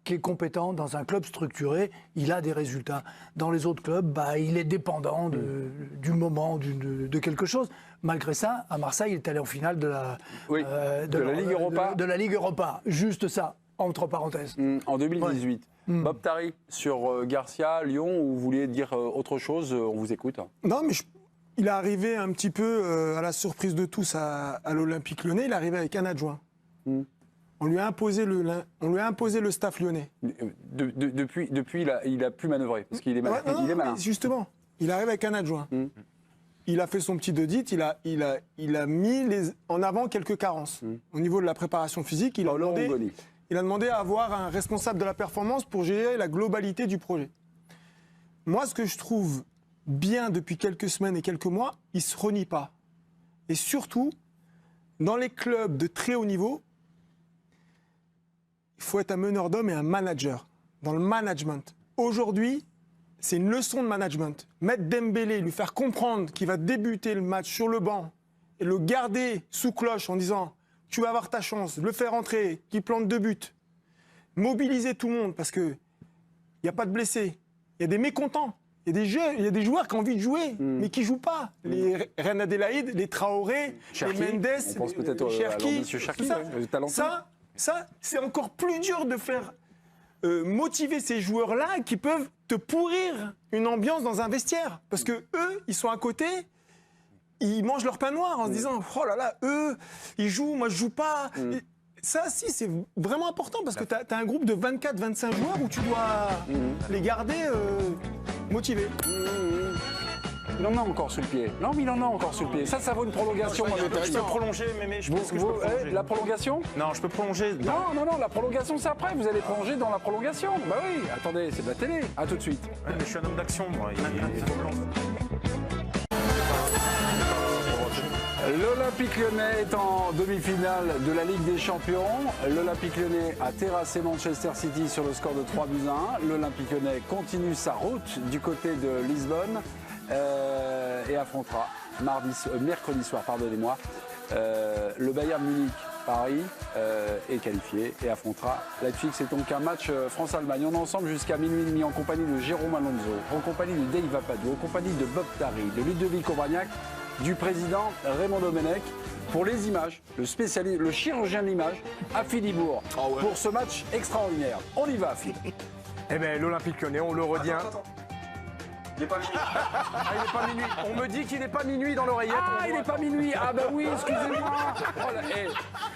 S5: qui est compétent, dans un club structuré, il a des résultats. Dans les autres clubs, il est dépendant du moment, de quelque chose. Malgré ça, à Marseille, il est allé en finale de la Ligue Europa. De la Ligue Europa. Juste ça, entre parenthèses.
S8: En 2018. Bob Tari, sur Garcia, Lyon, où vous vouliez dire autre chose, on vous écoute.
S7: Non, mais il est arrivé un petit peu à la surprise de tous à l'Olympique Lyonnais, il est arrivé avec un adjoint. On lui a imposé le staff lyonnais.
S8: Depuis il a pu manœuvrer, parce qu'il est malin.
S7: Justement, il arrive avec un adjoint. il a fait son petit audit, il a mis en avant quelques carences. Au niveau de la préparation physique, il a demandé à avoir un responsable de la performance pour gérer la globalité du projet. Moi, ce que je trouve bien depuis quelques semaines et quelques mois, il ne se renie pas. Et surtout, dans les clubs de très haut niveau, il faut être un meneur d'hommes et un manager. Dans le management. Aujourd'hui, c'est une leçon de management. Mettre Dembélé, lui faire comprendre qu'il va débuter le match sur le banc et le garder sous cloche en disant « tu vas avoir ta chance », le faire entrer, qu'il plante 2 buts. Mobiliser tout le monde parce qu'il n'y a pas de blessés. Il y a des mécontents. Il y a des joueurs qui ont envie de jouer, mais qui ne jouent pas. Les Reine Adélaïde, les Traoré,
S8: Cherki,
S7: les Mendes,
S8: on pense peut-être
S7: les Cherki.
S8: Cherki,
S7: Ça, c'est encore plus dur de faire motiver ces joueurs-là qui peuvent te pourrir une ambiance dans un vestiaire. Parce que eux, ils sont à côté, ils mangent leur pain noir en se disant « Oh là là, eux, ils jouent, moi je joue pas ». Ça, si, c'est vraiment important parce que tu as un groupe de 24-25 joueurs où tu dois les garder motivés.
S8: Il en a encore sous le pied. Non, mais il en a encore sous le pied. Ça vaut une prolongation.
S2: Je peux prolonger, mais je pense que je peux prolonger.
S8: La prolongation?
S2: Non, je peux prolonger.
S8: Non, la prolongation, c'est après. Vous allez prolonger dans la prolongation. Bah oui, attendez, c'est de la télé. À tout de suite.
S2: Ouais, mais je suis un homme d'action, moi.
S8: L'Olympique Lyonnais est en demi-finale de la Ligue des Champions. L'Olympique Lyonnais a terrassé Manchester City sur le score de 3-1. L'Olympique Lyonnais continue sa route du côté de Lisbonne et affrontera mercredi soir, le Bayern Munich. Paris est qualifié et affrontera Leipzig. C'est donc un match France-Allemagne. On est ensemble jusqu'à minuit et demi en compagnie de Jérôme Alonso, en compagnie de Dave Vapadou, en compagnie de Bob Tari, de Ludovic Obraniak, du président Raymond Domenech, pour les images, le chirurgien de l'image, à Philibourg, pour ce match extraordinaire. On y va, Phil.
S6: Eh bien, l'Olympique Lyonnais, on le redit. Il n'est pas minuit. Il n'est pas minuit. On me dit qu'il n'est pas minuit dans l'oreillette.
S8: Ah, il n'est pas minuit. Ah bah oui, excusez-moi.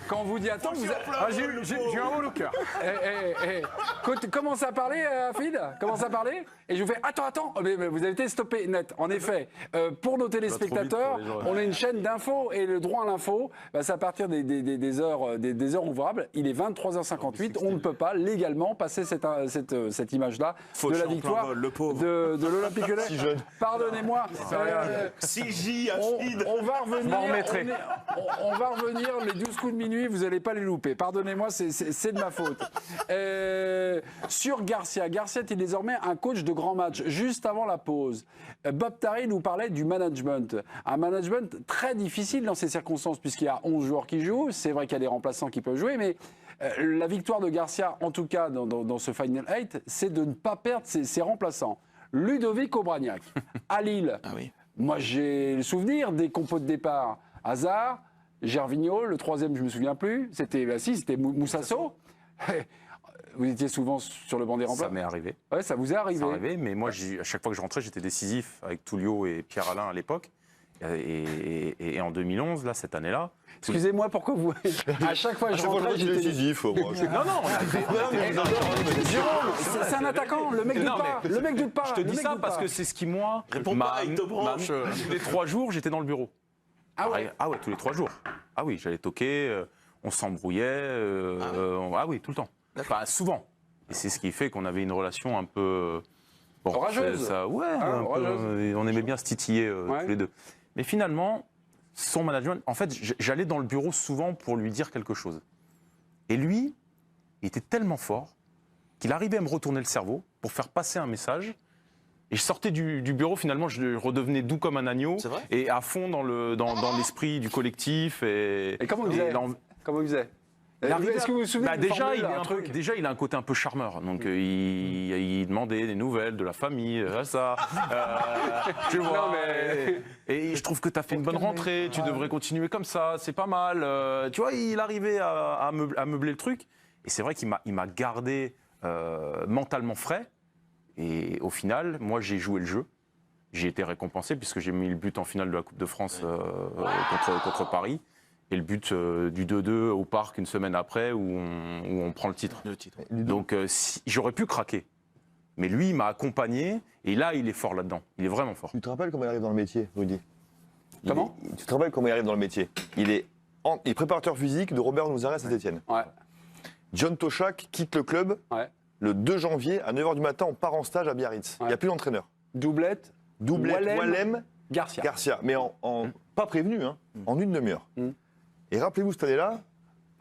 S8: Quand on vous dit attends,
S6: j'ai eu un haut au cœur.
S8: Commence à parler, Phil. Commence à parler. Et je vous fais attends. Mais vous avez été stoppé net. En effet, pour nos téléspectateurs, on a une chaîne d'infos et le droit à l'info, c'est à partir des heures ouvrables. Il est 23h58. On ne peut pas légalement passer cette image-là de la victoire de l'Olympique.
S4: Si jeune.
S8: Pardonnez-moi. On va revenir les 12 coups de minuit, vous n'allez pas les louper. Pardonnez-moi, c'est de ma faute. Sur Garcia est désormais un coach de grand match. Juste avant la pause, Bob Tari nous parlait du management. Un management très difficile dans ces circonstances, puisqu'il y a 11 joueurs qui jouent. C'est vrai qu'il y a des remplaçants qui peuvent jouer, mais la victoire de Garcia, en tout cas dans ce Final 8, c'est de ne pas perdre ses remplaçants. Ludovic Obraniak, à Lille. Ah oui. Moi, j'ai le souvenir des compos de départ. Hazard, Gervinho, le troisième, je ne me souviens plus. C'était Moussasso. Vous étiez souvent sur le banc des remplaçants.
S2: Ça m'est arrivé.
S8: Ouais, ça vous est arrivé.
S2: Ça m'est arrivé, mais moi, à chaque fois que je rentrais, j'étais décisif avec Tullio et Pierre-Alain à l'époque. Et en 2011, là, cette année-là.
S8: Excusez-moi, pourquoi vous. À chaque fois que je rentrais, j'étais
S4: décisif.
S2: Non.
S8: Jérôme, c'est un attaquant, le mec doute pas.
S2: Je te dis ça parce que c'est ce qui, moi.
S4: Réponds pas, il te branche.
S2: Tous les 3 jours, j'étais dans le bureau.
S8: Ah ouais?
S2: Ah ouais, tous les 3 jours. Ah oui, j'allais toquer, on s'embrouillait. Ah oui, tout le temps. Enfin, souvent. Et c'est ce qui fait qu'on avait une relation un peu.
S8: Orageuse.
S2: On aimait bien se titiller tous les deux. Mais finalement, son management, en fait, j'allais dans le bureau souvent pour lui dire quelque chose. Et lui, il était tellement fort qu'il arrivait à me retourner le cerveau pour faire passer un message. Et je sortais du bureau, finalement, je redevenais doux comme un agneau.
S4: C'est vrai ?
S2: Et à fond dans l'esprit du collectif. Et
S8: comment il faisait? Est-ce que vous vous souvenez
S2: déjà, il a un côté un peu charmeur. Donc, il demandait des nouvelles de la famille, ça. Tu vois. Et je trouve que tu as fait une bonne rentrée, tu devrais continuer comme ça, c'est pas mal. Tu vois, il arrivait à meubler le truc. Et c'est vrai qu'il m'a gardé mentalement frais. Et au final, moi, j'ai joué le jeu. J'ai été récompensé puisque j'ai mis le but en finale de la Coupe de France contre Paris. Et le but du 2-2 au Parc une semaine après où on prend le titre. Donc j'aurais pu craquer. Mais lui, il m'a accompagné et là, il est fort là-dedans. Il est vraiment fort.
S4: Tu te rappelles comment il arrive dans le métier, Rudy ?
S8: Comment ?
S4: Tu te rappelles comment il arrive dans le métier? Il est préparateur physique de Robert Nouzaret à Saint-Etienne.
S8: Ouais.
S4: John Toshak quitte le club le 2 janvier à 9h du matin. On part en stage à Biarritz. Il n'y a plus d'entraîneur.
S8: Doublette,
S4: Wallem,
S8: Garcia.
S4: Mais pas prévenu, hein, en une demi-heure. Et rappelez-vous, cette année-là,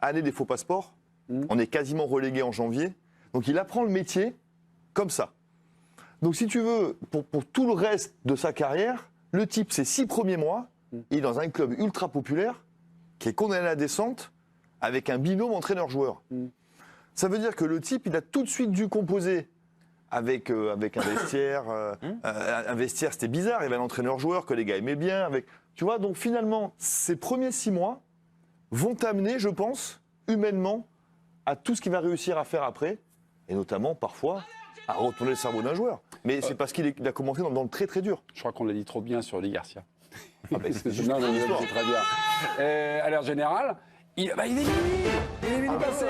S4: année des faux passeports, on est quasiment relégué en janvier. Donc il apprend le métier comme ça. Donc si tu veux, pour tout le reste de sa carrière, le type, ces 6 premiers mois, il est dans un club ultra populaire qui est condamné à la descente avec un binôme entraîneur-joueur. Ça veut dire que le type, il a tout de suite dû composer avec un vestiaire. Un vestiaire, c'était bizarre. Il y avait un entraîneur-joueur que les gars aimaient bien. Tu vois, donc finalement, ces premiers 6 mois vont t'amener, je pense, humainement, à tout ce qu'il va réussir à faire après. Et notamment, parfois, à retourner le cerveau d'un joueur. Mais c'est parce qu'il a commencé dans le très très dur.
S8: Je crois qu'on l'a dit trop bien sur Rudy Garcia.
S4: C'est juste
S8: non,
S4: une histoire.
S8: c'est très bien. À l'heure générale, il est minuit. Il est minuit passé.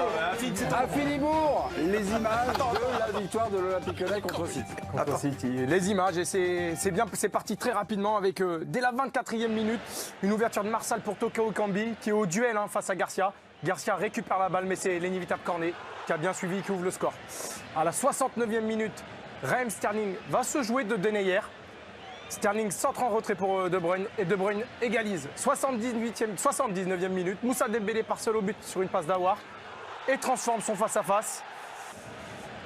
S8: À Philibourg, les images de la victoire de l'Olympique Lyonnais contre City.
S6: Les images, et c'est bien, c'est parti très rapidement avec, dès la 24e minute, une ouverture de Marsal pour Toko Ekambi, qui est au duel face à Garcia. Garcia récupère la balle, mais c'est l'inévitable Cornet qui a bien suivi et qui ouvre le score. À la 69e minute, Raheem Sterling va se jouer de Denayer. Sterling centre en retrait pour De Bruyne et De Bruyne égalise. 79e minute, Moussa Dembélé part seul au but sur une passe d'Aouar et transforme son face-à-face.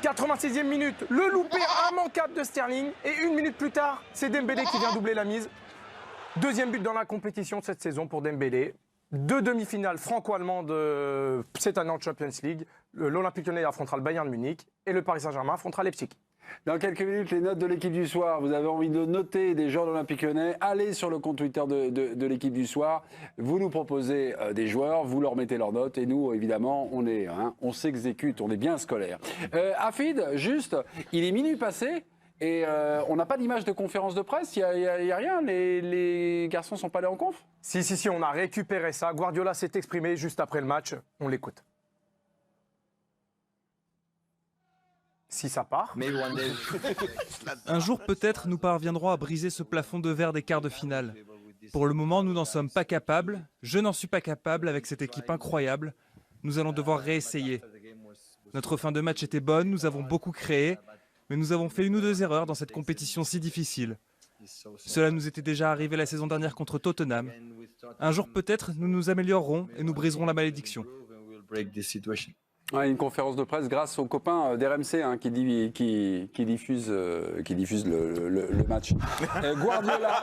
S6: 86e minute, le loupé immanquable de Sterling et 1 minute plus tard, c'est Dembélé qui vient doubler la mise. Deuxième but dans la compétition cette saison pour Dembélé. 2 demi-finales franco-allemandes cette année en Champions League. L'Olympique Lyonnais affrontera le Bayern de Munich et le Paris Saint-Germain affrontera Leipzig.
S8: Dans quelques minutes, les notes de l'équipe du soir. Vous avez envie de noter des joueurs de l'Olympique Lyonnais, allez sur le compte Twitter de l'équipe du soir. Vous nous proposez des joueurs, vous leur mettez leurs notes et nous, évidemment, on s'exécute, on est bien scolaire. Afid, juste, il est minuit passé et on n'a pas d'image de conférence de presse, il y a rien, les garçons sont pas allés en conf?
S6: Si, on a récupéré ça. Guardiola s'est exprimé juste après le match, on l'écoute. Si ça part.
S10: Un jour peut-être nous parviendrons à briser ce plafond de verre des quarts de finale. Pour le moment nous n'en sommes pas capables, je n'en suis pas capable avec cette équipe incroyable. Nous allons devoir réessayer. Notre fin de match était bonne, nous avons beaucoup créé, mais nous avons fait 1 ou 2 erreurs dans cette compétition si difficile. Cela nous était déjà arrivé la saison dernière contre Tottenham. Un jour peut-être nous nous améliorerons et nous briserons la malédiction.
S8: Une conférence de presse grâce aux copains d'RMC qui diffusent le match. Guardiola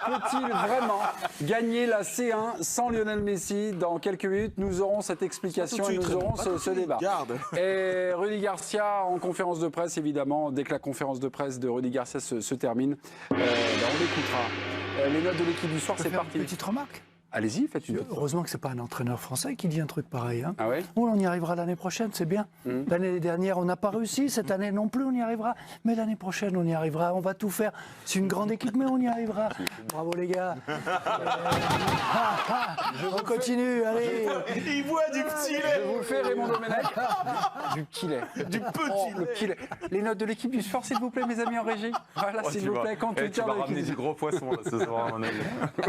S8: peut-il vraiment gagner la C1 sans Lionel Messi? Dans quelques minutes, nous aurons cette explication et nous aurons ce débat. Et Rudy Garcia en conférence de presse, évidemment, dès que la conférence de presse de Rudy Garcia se termine, on écoutera. Les notes de l'équipe du soir, c'est parti.
S5: Une petite remarque.
S8: Allez-y, faites une.
S5: Heureusement que ce n'est pas un entraîneur français qui dit un truc pareil. Hein.
S8: Ah ouais?
S5: On y arrivera l'année prochaine, c'est bien. L'année dernière, on n'a pas réussi. Cette année non plus, on y arrivera. Mais l'année prochaine, on y arrivera. On va tout faire. C'est une grande équipe, mais on y arrivera. Bravo les gars. On continue, allez.
S3: Il voit du petit lait.
S8: Je vous fais Raymond Domenech. Du petit lait.
S3: Du petit lait.
S8: Les notes de l'équipe du sport, s'il vous plaît, mes amis en régie. Voilà, s'il vous plaît, compte Twitter
S2: tu vas
S8: de
S2: ramener
S8: l'équipe.
S2: du gros poisson là, ce soir, à mon avis.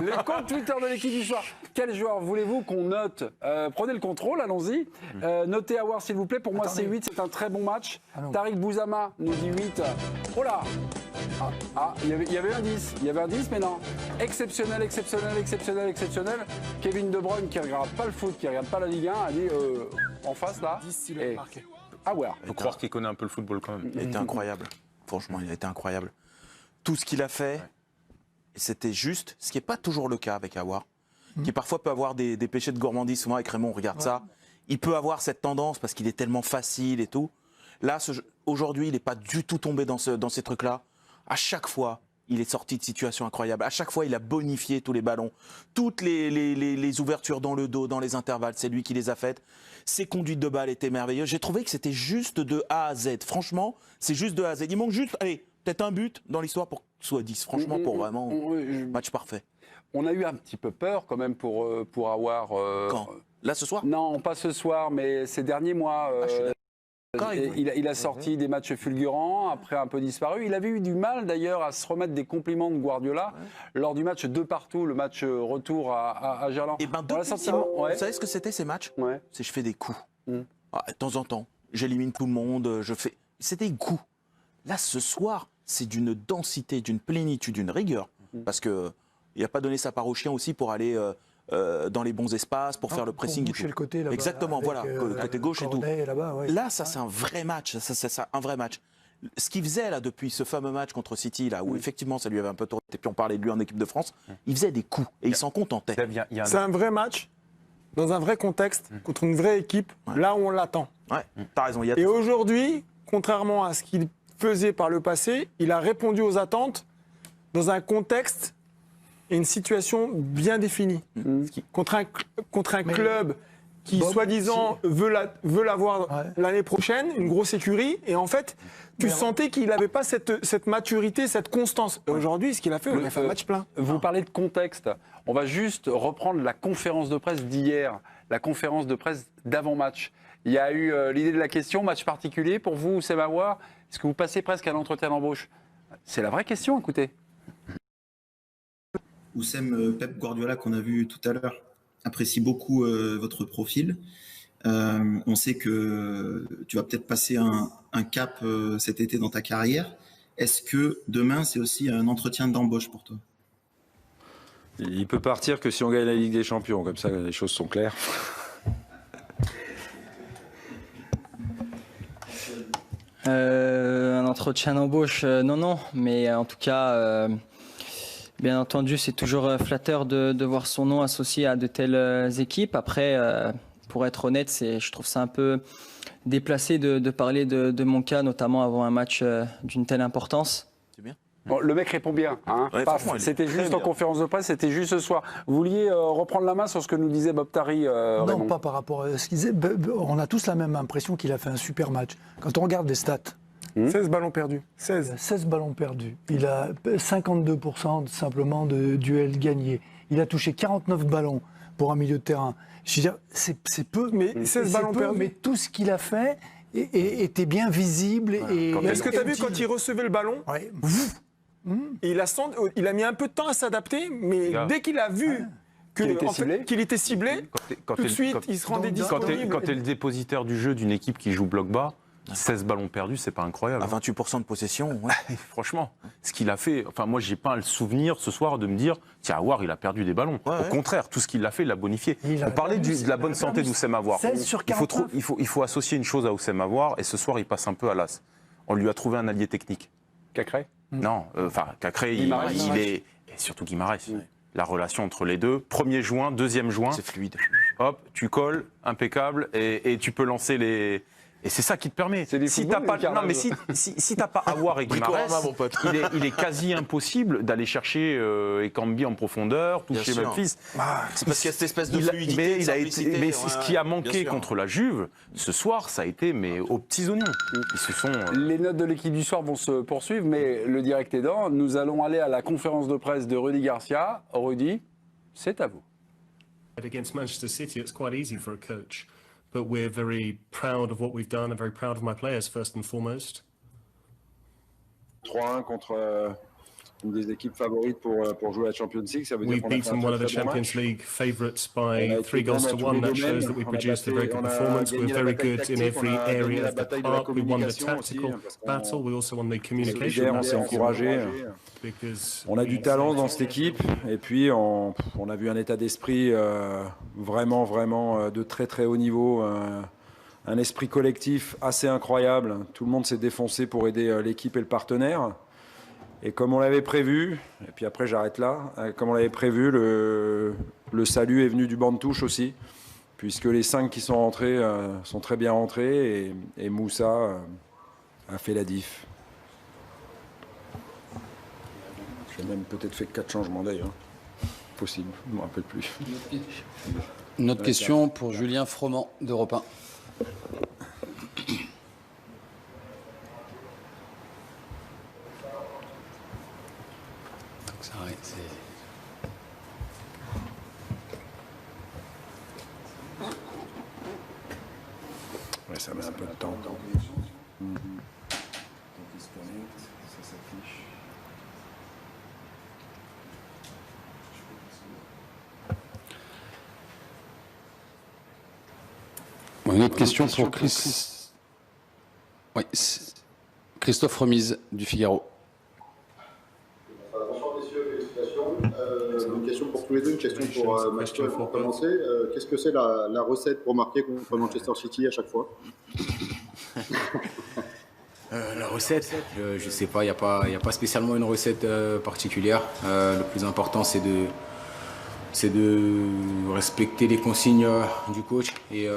S8: Le compte Twitter de l'équipe du soir. Quel joueur voulez-vous qu'on note? Prenez le contrôle, allons-y. Notez Aouar, s'il vous plaît. Pour moi, c'est 8, c'est un très bon match. Tariq Bouzama nous dit 8. Oh là! Il y avait un 10. Il y avait un 10, mais non. Exceptionnel. Kevin De Bruyne, qui ne regarde pas le foot, qui ne regarde pas la Ligue 1, a dit en face, là.
S6: 10, il a marqué.
S8: Aouar.
S2: Il faut croire qu'il connaît un peu le football quand même.
S3: Il a été incroyable. Franchement, il a été incroyable. Tout ce qu'il a fait, c'était juste, ce qui n'est pas toujours le cas avec Aouar, qui parfois peut avoir des péchés de gourmandise. Souvent avec Raymond, on regarde ça. Il peut avoir cette tendance parce qu'il est tellement facile et tout. Là, aujourd'hui, il n'est pas du tout tombé dans ces trucs-là. À chaque fois, il est sorti de situations incroyables. À chaque fois, il a bonifié tous les ballons. Toutes les ouvertures dans le dos, dans les intervalles, c'est lui qui les a faites. Ses conduites de balle étaient merveilleuses. J'ai trouvé que c'était juste de A à Z. Franchement, c'est juste de A à Z. Il manque juste, allez, peut-être un but dans l'histoire pour que ce soit 10. Franchement, pour vraiment match parfait.
S8: On a eu un petit peu peur quand même pour Aouar.
S3: Quand? Là, ce soir?
S8: Non, pas ce soir, mais ces derniers mois. Il a sorti des matchs fulgurants, après un peu disparu. Il avait eu du mal d'ailleurs à se remettre des compliments de Guardiola lors du match 2-2, le match retour à Gerland.
S3: Et ben depuis ça, vous savez ce que c'était ces matchs? C'est je fais des coups. De temps en temps, j'élimine tout le monde, c'était des coups. Là, ce soir, c'est d'une densité, d'une plénitude, d'une rigueur. Parce qu'il n'a pas donné sa part au chien aussi pour aller dans les bons espaces, pour faire le pressing.
S5: Pour boucher le côté là-bas.
S3: Exactement,
S5: avec,
S3: voilà, le côté gauche et tout.
S5: Là-bas,
S3: Là, ça, c'est un vrai match. C'est un vrai match. Ce qu'il faisait là depuis ce fameux match contre City, là, où effectivement ça lui avait un peu tourné, et puis on parlait de lui en équipe de France, il faisait des coups et il s'en contentait.
S7: C'est un vrai match, dans un vrai contexte, contre une vraie équipe, là où on l'attend.
S3: Ouais, t'as raison.
S7: Et aujourd'hui, contrairement à ce qu'il faisait par le passé, il a répondu aux attentes dans un contexte et une situation bien définie. Contre un club qui, soi-disant, veut l'avoir l'année prochaine, une grosse écurie, et en fait, tu sentais qu'il n'avait pas cette maturité, cette constance. Et aujourd'hui, ce qu'il a fait, il a fait un match plein.
S8: Vous parlez de contexte. On va juste reprendre la conférence de presse d'hier, la conférence de presse d'avant-match. Il y a eu l'idée de la question, match particulier pour vous, Oussem Aouar. Est-ce que vous passez presque à l'entretien d'embauche? C'est la vraie question, écoutez.
S11: Oussem, Pep Guardiola, qu'on a vu tout à l'heure, apprécie beaucoup votre profil. On sait que tu vas peut-être passer un cap cet été dans ta carrière. Est-ce que demain, c'est aussi un entretien d'embauche pour toi?
S12: Il peut partir que si on gagne la Ligue des Champions, comme ça les choses sont claires.
S13: Un entretien d'embauche, non, mais en tout cas, bien entendu, c'est toujours flatteur de voir son nom associé à de telles équipes. Après, pour être honnête, je trouve ça un peu déplacé de parler de mon cas, notamment avant un match d'une telle importance.
S3: C'est bien.
S8: Bon, le mec répond bien. Hein.
S3: Ouais,
S8: c'était juste en conférence de presse, c'était juste ce soir. Vous vouliez reprendre la main sur ce que nous disait Bob Tari,
S5: Non,
S8: Raymond.
S5: pas par rapport à ce qu'il disait. On a tous la même impression qu'il a fait un super match. Quand on regarde les stats,
S7: 16 ballons perdus.
S5: 16 ballons perdus. Il a 52% simplement de duels gagnés. Il a touché 49 ballons pour un milieu de terrain. Je veux dire, c'est peu.
S7: Mais 16 ballons perdus.
S5: Mais tout ce qu'il a fait était bien visible.
S7: Est-ce que tu as vu quand il recevait le ballon, il a mis un peu de temps à s'adapter, mais dès qu'il a vu qu'il était ciblé, tout de suite, il se rendait disponible.
S2: Quand tu es le dépositaire du jeu d'une équipe qui joue bloc bas, 16 ballons perdus, c'est pas incroyable.
S3: À 28% de possession,
S2: franchement, ce qu'il a fait, enfin moi j'ai pas le souvenir ce soir de me dire, tiens, Aouar il a perdu des ballons. Au contraire, tout ce qu'il a fait, il l'a bonifié. On parlait de la bonne santé d'Oussem Aouar. Il faut associer une chose à Oussem Aouar, et ce soir il passe un peu à l'as. On lui a trouvé un allié technique.
S8: Cacré?
S2: Non, Cacré, il est... Et surtout Guimarães. La relation entre les deux, 1er juin, 2e juin.
S3: C'est fluide.
S2: Hop, tu colles, impeccable, et tu peux lancer les... Et c'est ça qui te permet. Si t'as pas, non, mais si t'as pas Aouar et Guimarães, il est quasi impossible d'aller chercher Ekambi en profondeur, toucher Memphis.
S3: C'est parce qu'il y a cette espèce de fluidité.
S2: Mais ce qui a manqué contre la Juve, ce soir, ça a été aux petits oignons.
S8: Les notes de l'équipe du soir vont se poursuivre, mais le direct aidant, nous allons aller à la conférence de presse de Rudy Garcia. Rudy, c'est à vous.
S14: Against Manchester City, it's quite easy for a coach. But we're very proud of what we've done and very proud of my players, first and foremost.
S12: 3-1 contre une des équipes favorites pour jouer à la Champions League, ça veut dire
S14: We've beaten one of the Champions League favourites by 3-1. That shows that we produced a very good performance. We're very good in every area of the park. We won the tactical battle. We also won the communication.
S12: On s'est encouragé. On a du talent dans cette équipe et puis on a vu un état d'esprit vraiment de très très haut niveau, un esprit collectif assez incroyable. Tout le monde s'est défoncé pour aider l'équipe et le partenaire. Et comme on l'avait prévu, et puis après j'arrête là, comme on l'avait prévu, le salut est venu du banc de touche aussi, puisque les 5 qui sont rentrés sont très bien rentrés et Moussa a fait la diff. J'ai même peut-être fait 4 changements d'ailleurs. Possible, je ne me rappelle plus.
S15: Une autre question pour Julien Froment d'Europe 1.
S12: Ça met un peu de temps.
S15: Une autre question pour Christophe Remise du Figaro.
S16: Bonsoir messieurs, félicitations. Une question pour tous les deux, une question pour Maxwell pour commencer. Qu'est-ce que c'est la recette pour marquer contre Manchester City à chaque fois?
S17: La recette, je ne sais pas, il n'y a pas spécialement une recette particulière. Le plus important, c'est de respecter les consignes du coach et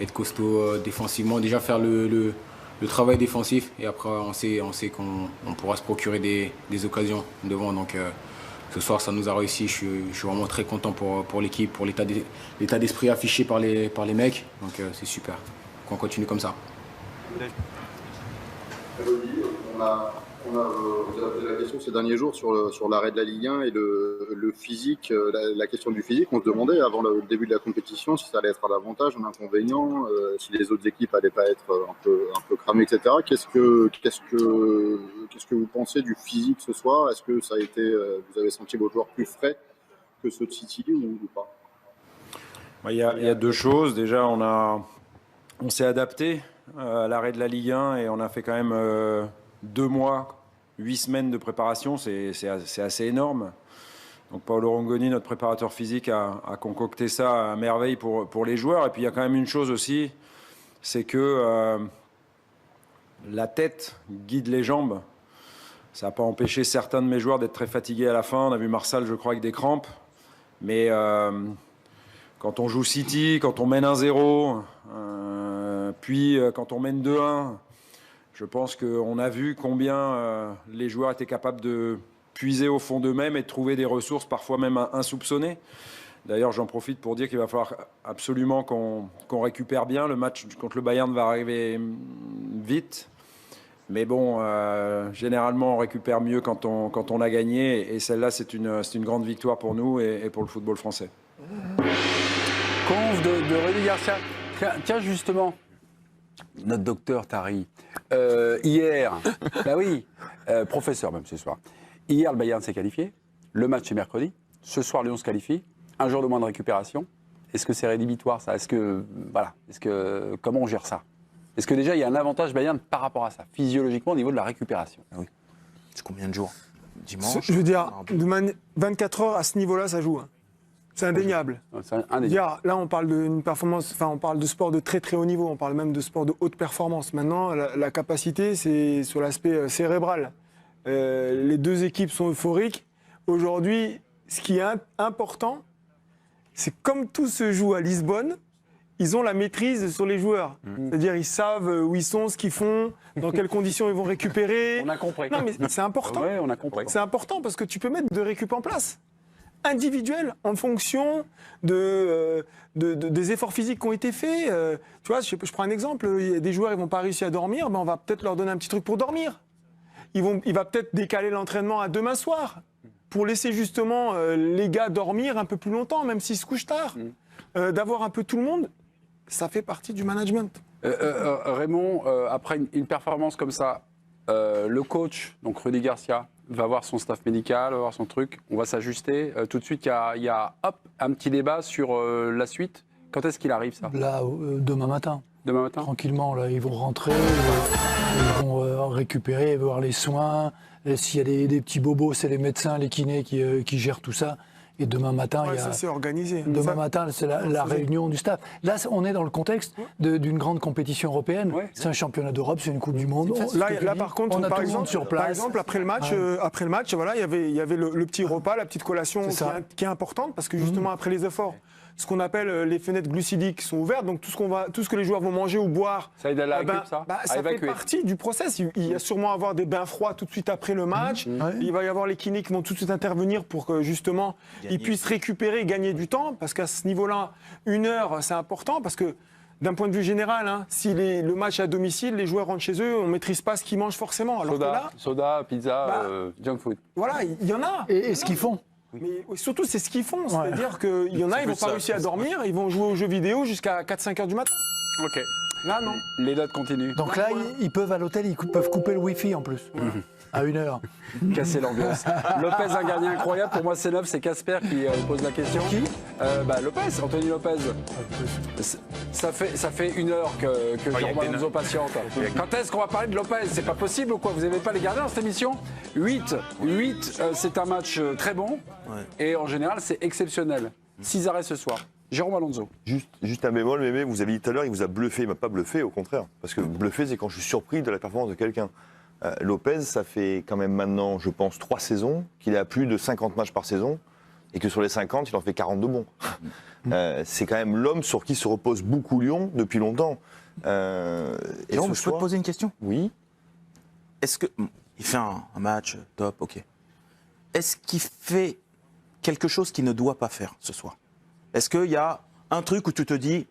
S17: être costaud défensivement. Déjà faire le travail défensif et après on sait qu'on pourra se procurer des occasions devant. Donc ce soir, ça nous a réussi. Je suis vraiment très content pour l'équipe, pour l'état d'esprit affiché par les mecs. Donc c'est super. Qu'on continue comme ça.
S16: On a posé la question ces derniers jours sur l'arrêt de la Ligue 1 et le physique, la question du physique. On se demandait avant le début de la compétition si ça allait être à l'avantage, un inconvénient, si les autres équipes n'allaient pas être un peu cramées, etc. Qu'est-ce que vous pensez du physique ce soir? Est-ce que ça a été, vous avez senti vos joueurs plus frais que ceux de City ou pas?
S12: Il y a deux choses. Déjà, on s'est adapté à l'arrêt de la Ligue 1 et on a fait quand même 2 mois, 8 semaines de préparation, c'est assez énorme. Donc Paolo Rongoni, notre préparateur physique, a concocté ça à merveille pour les joueurs. Et puis il y a quand même une chose aussi, c'est que la tête guide les jambes. Ça n'a pas empêché certains de mes joueurs d'être très fatigués à la fin. On a vu Marsal, je crois, avec des crampes. Mais quand on joue City, quand on mène 1-0, puis quand on mène 2-1, je pense qu'on a vu combien les joueurs étaient capables de puiser au fond d'eux-mêmes et de trouver des ressources parfois même insoupçonnées. D'ailleurs, j'en profite pour dire qu'il va falloir absolument qu'on récupère bien. Le match contre le Bayern va arriver vite. Mais bon, généralement, on récupère mieux quand on a gagné. Et celle-là, c'est une grande victoire pour nous et pour le football français.
S8: Conf de Rudy Garcia. Tiens, justement, notre docteur Tari, hier, bah oui, professeur même ce soir, hier le Bayern s'est qualifié, le match est mercredi, ce soir Lyon se qualifie, un jour de moins de récupération. Est-ce que c'est rédhibitoire ça? Comment on gère ça? Est-ce que déjà il y a un avantage Bayern par rapport à ça, physiologiquement au niveau de la récupération?
S18: Oui. C'est combien de jours? Dimanche?
S7: Je veux dire, 24 heures à ce niveau-là, ça joue. Hein. C'est indéniable. Là, on parle d'une performance, on parle de sport de très très haut niveau, on parle même de sport de haute performance. Maintenant, la capacité, c'est sur l'aspect cérébral. Les deux équipes sont euphoriques. Aujourd'hui, ce qui est important, c'est comme tout se joue à Lisbonne, ils ont la maîtrise sur les joueurs. C'est-à-dire, ils savent où ils sont, ce qu'ils font, dans quelles conditions ils vont récupérer.
S8: On a compris.
S7: Non, mais c'est important.
S8: Ouais, on a compris.
S7: C'est important parce que tu peux mettre de récup en place. Individuel en fonction des efforts physiques qui ont été faits. Tu vois, je prends un exemple, il y a des joueurs qui ne vont pas réussir à dormir, on va peut-être leur donner un petit truc pour dormir. Il va peut-être décaler l'entraînement à demain soir pour laisser justement les gars dormir un peu plus longtemps, même s'ils se couchent tard. D'avoir un peu tout le monde, ça fait partie du management.
S8: Raymond, après une performance comme ça, le coach, donc Rudy Garcia, va voir son staff médical, va voir son truc, on va s'ajuster. Tout de suite, il y a un petit débat sur la suite. Quand est-ce qu'il arrive, ça?
S5: Là, demain matin.
S8: Demain matin?
S5: Tranquillement, là, ils vont rentrer, ils vont récupérer, voir les soins. S'il y a des petits bobos, c'est les médecins, les kinés qui gèrent tout ça. Et demain matin,
S7: ça c'est organisé.
S5: Demain matin, c'est la réunion du staff. Là, on est dans le contexte d'une grande compétition européenne. C'est un championnat d'Europe, c'est une Coupe du Monde.
S7: Là, par contre,
S5: on a tout le monde sur place.
S7: Par exemple, après le match, voilà, il y avait le petit repas, la petite collation qui est importante parce que justement après les efforts, ce qu'on appelle les fenêtres glucidiques sont ouvertes, donc tout ce que les joueurs vont manger ou boire,
S8: ça aide à la récup, ça
S7: fait partie du process. Il y a sûrement avoir des bains froids tout de suite après le match. Il va y avoir les kinés qui vont tout de suite intervenir pour que justement ils puissent récupérer et gagner du temps, parce qu'à ce niveau-là, 1 heure, c'est important, parce que d'un point de vue général, si le match est à domicile, les joueurs rentrent chez eux, on ne maîtrise pas ce qu'ils mangent forcément. Alors
S8: soda, pizza, junk food.
S7: Voilà, il y en a.
S5: Et ce qu'ils font.
S7: Mais surtout, c'est ce qu'ils font. C'est-à-dire qu'il y en a, ils vont pas réussir à dormir, ils vont jouer aux jeux vidéo jusqu'à 4-5 heures du matin.
S8: Ok. Là, non. Les notes continuent.
S5: Donc là, ils peuvent à l'hôtel, ils peuvent couper le Wi-Fi en plus. À 1h.
S8: Casser l'ambiance. Lopez, un gardien incroyable. Pour moi, c'est 9. C'est Casper qui pose la question.
S5: Qui
S8: Lopez, Anthony Lopez. Ça fait 1 heure que Jérôme Alonso patiente. Quand est-ce qu'on va parler de Lopez? C'est pas possible ou quoi? Vous n'aimez pas les gardiens dans cette émission? 8, c'est un match très bon. Ouais. Et en général, c'est exceptionnel. 6 arrêts ce soir. Jérôme Alonso.
S4: Juste un bémol, Mémé, vous avez dit tout à l'heure, il vous a bluffé. Il ne m'a pas bluffé, au contraire. Parce que bluffer, c'est quand je suis surpris de la performance de quelqu'un. Lopez, ça fait quand même maintenant, je pense, 3 saisons qu'il a plus de 50 matchs par saison et que sur les 50, il en fait 42 bons. C'est quand même l'homme sur qui se repose beaucoup Lyon depuis longtemps.
S18: Jérôme, je peux te poser une question?
S4: Oui.
S18: Est-ce que il fait un match top, ok. Est-ce qu'il fait quelque chose qu'il ne doit pas faire ce soir? Est-ce qu'il y a un truc où tu te dis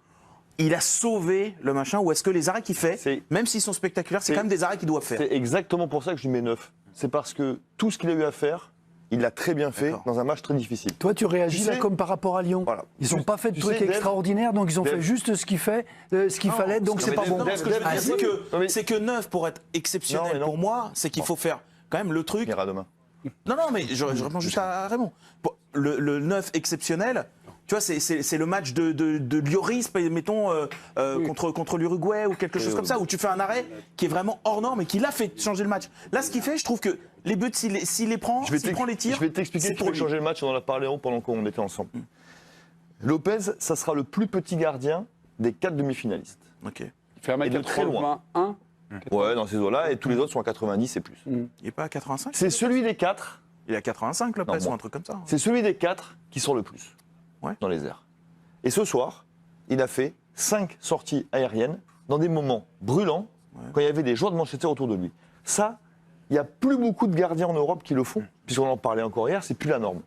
S18: il a sauvé le machin, ou est-ce que les arrêts qu'il fait, même s'ils sont spectaculaires, c'est quand même des arrêts qu'il doit faire?
S4: C'est exactement pour ça que je lui mets 9. C'est parce que tout ce qu'il a eu à faire, il l'a très bien fait dans un match très difficile.
S5: Toi, tu réagis là comme par rapport à Lyon. Voilà. Ils n'ont pas fait de trucs extraordinaires, donc ils ont fait juste ce qu'il fallait, donc c'est pas bon.
S18: C'est que 9, pour être exceptionnel pour moi, c'est qu'il faut faire quand même le truc.
S4: Demain.
S18: Non, mais je réponds juste à Raymond. Le 9 exceptionnel, tu vois, c'est le match de Lloris, mettons, contre l'Uruguay ou quelque chose comme ça, où tu fais un arrêt qui est vraiment hors norme et qui l'a fait changer le match. Là, ce qu'il fait, je trouve que les buts, s'il les prend, s'il prend les tirs.
S4: Je vais t'expliquer qui fait changer le match, on en a parlé pendant qu'on était ensemble. Lopez, ça sera le plus petit gardien des 4 demi-finalistes.
S18: Ok.
S8: Il fait 1m81.
S4: Ouais, dans ces eaux-là, et tous les autres sont à 90 et plus.
S18: Il n'est pas à 85?
S4: C'est celui des 4.
S18: Il est à 85, Lopez, ou un truc comme ça.
S4: C'est celui des 4 qui sort le plus dans les airs. Et ce soir, il a fait 5 sorties aériennes dans des moments brûlants, quand il y avait des joueurs de Manchester autour de lui. Ça, il n'y a plus beaucoup de gardiens en Europe qui le font, puisqu'on en parlait encore hier, c'est plus la norme.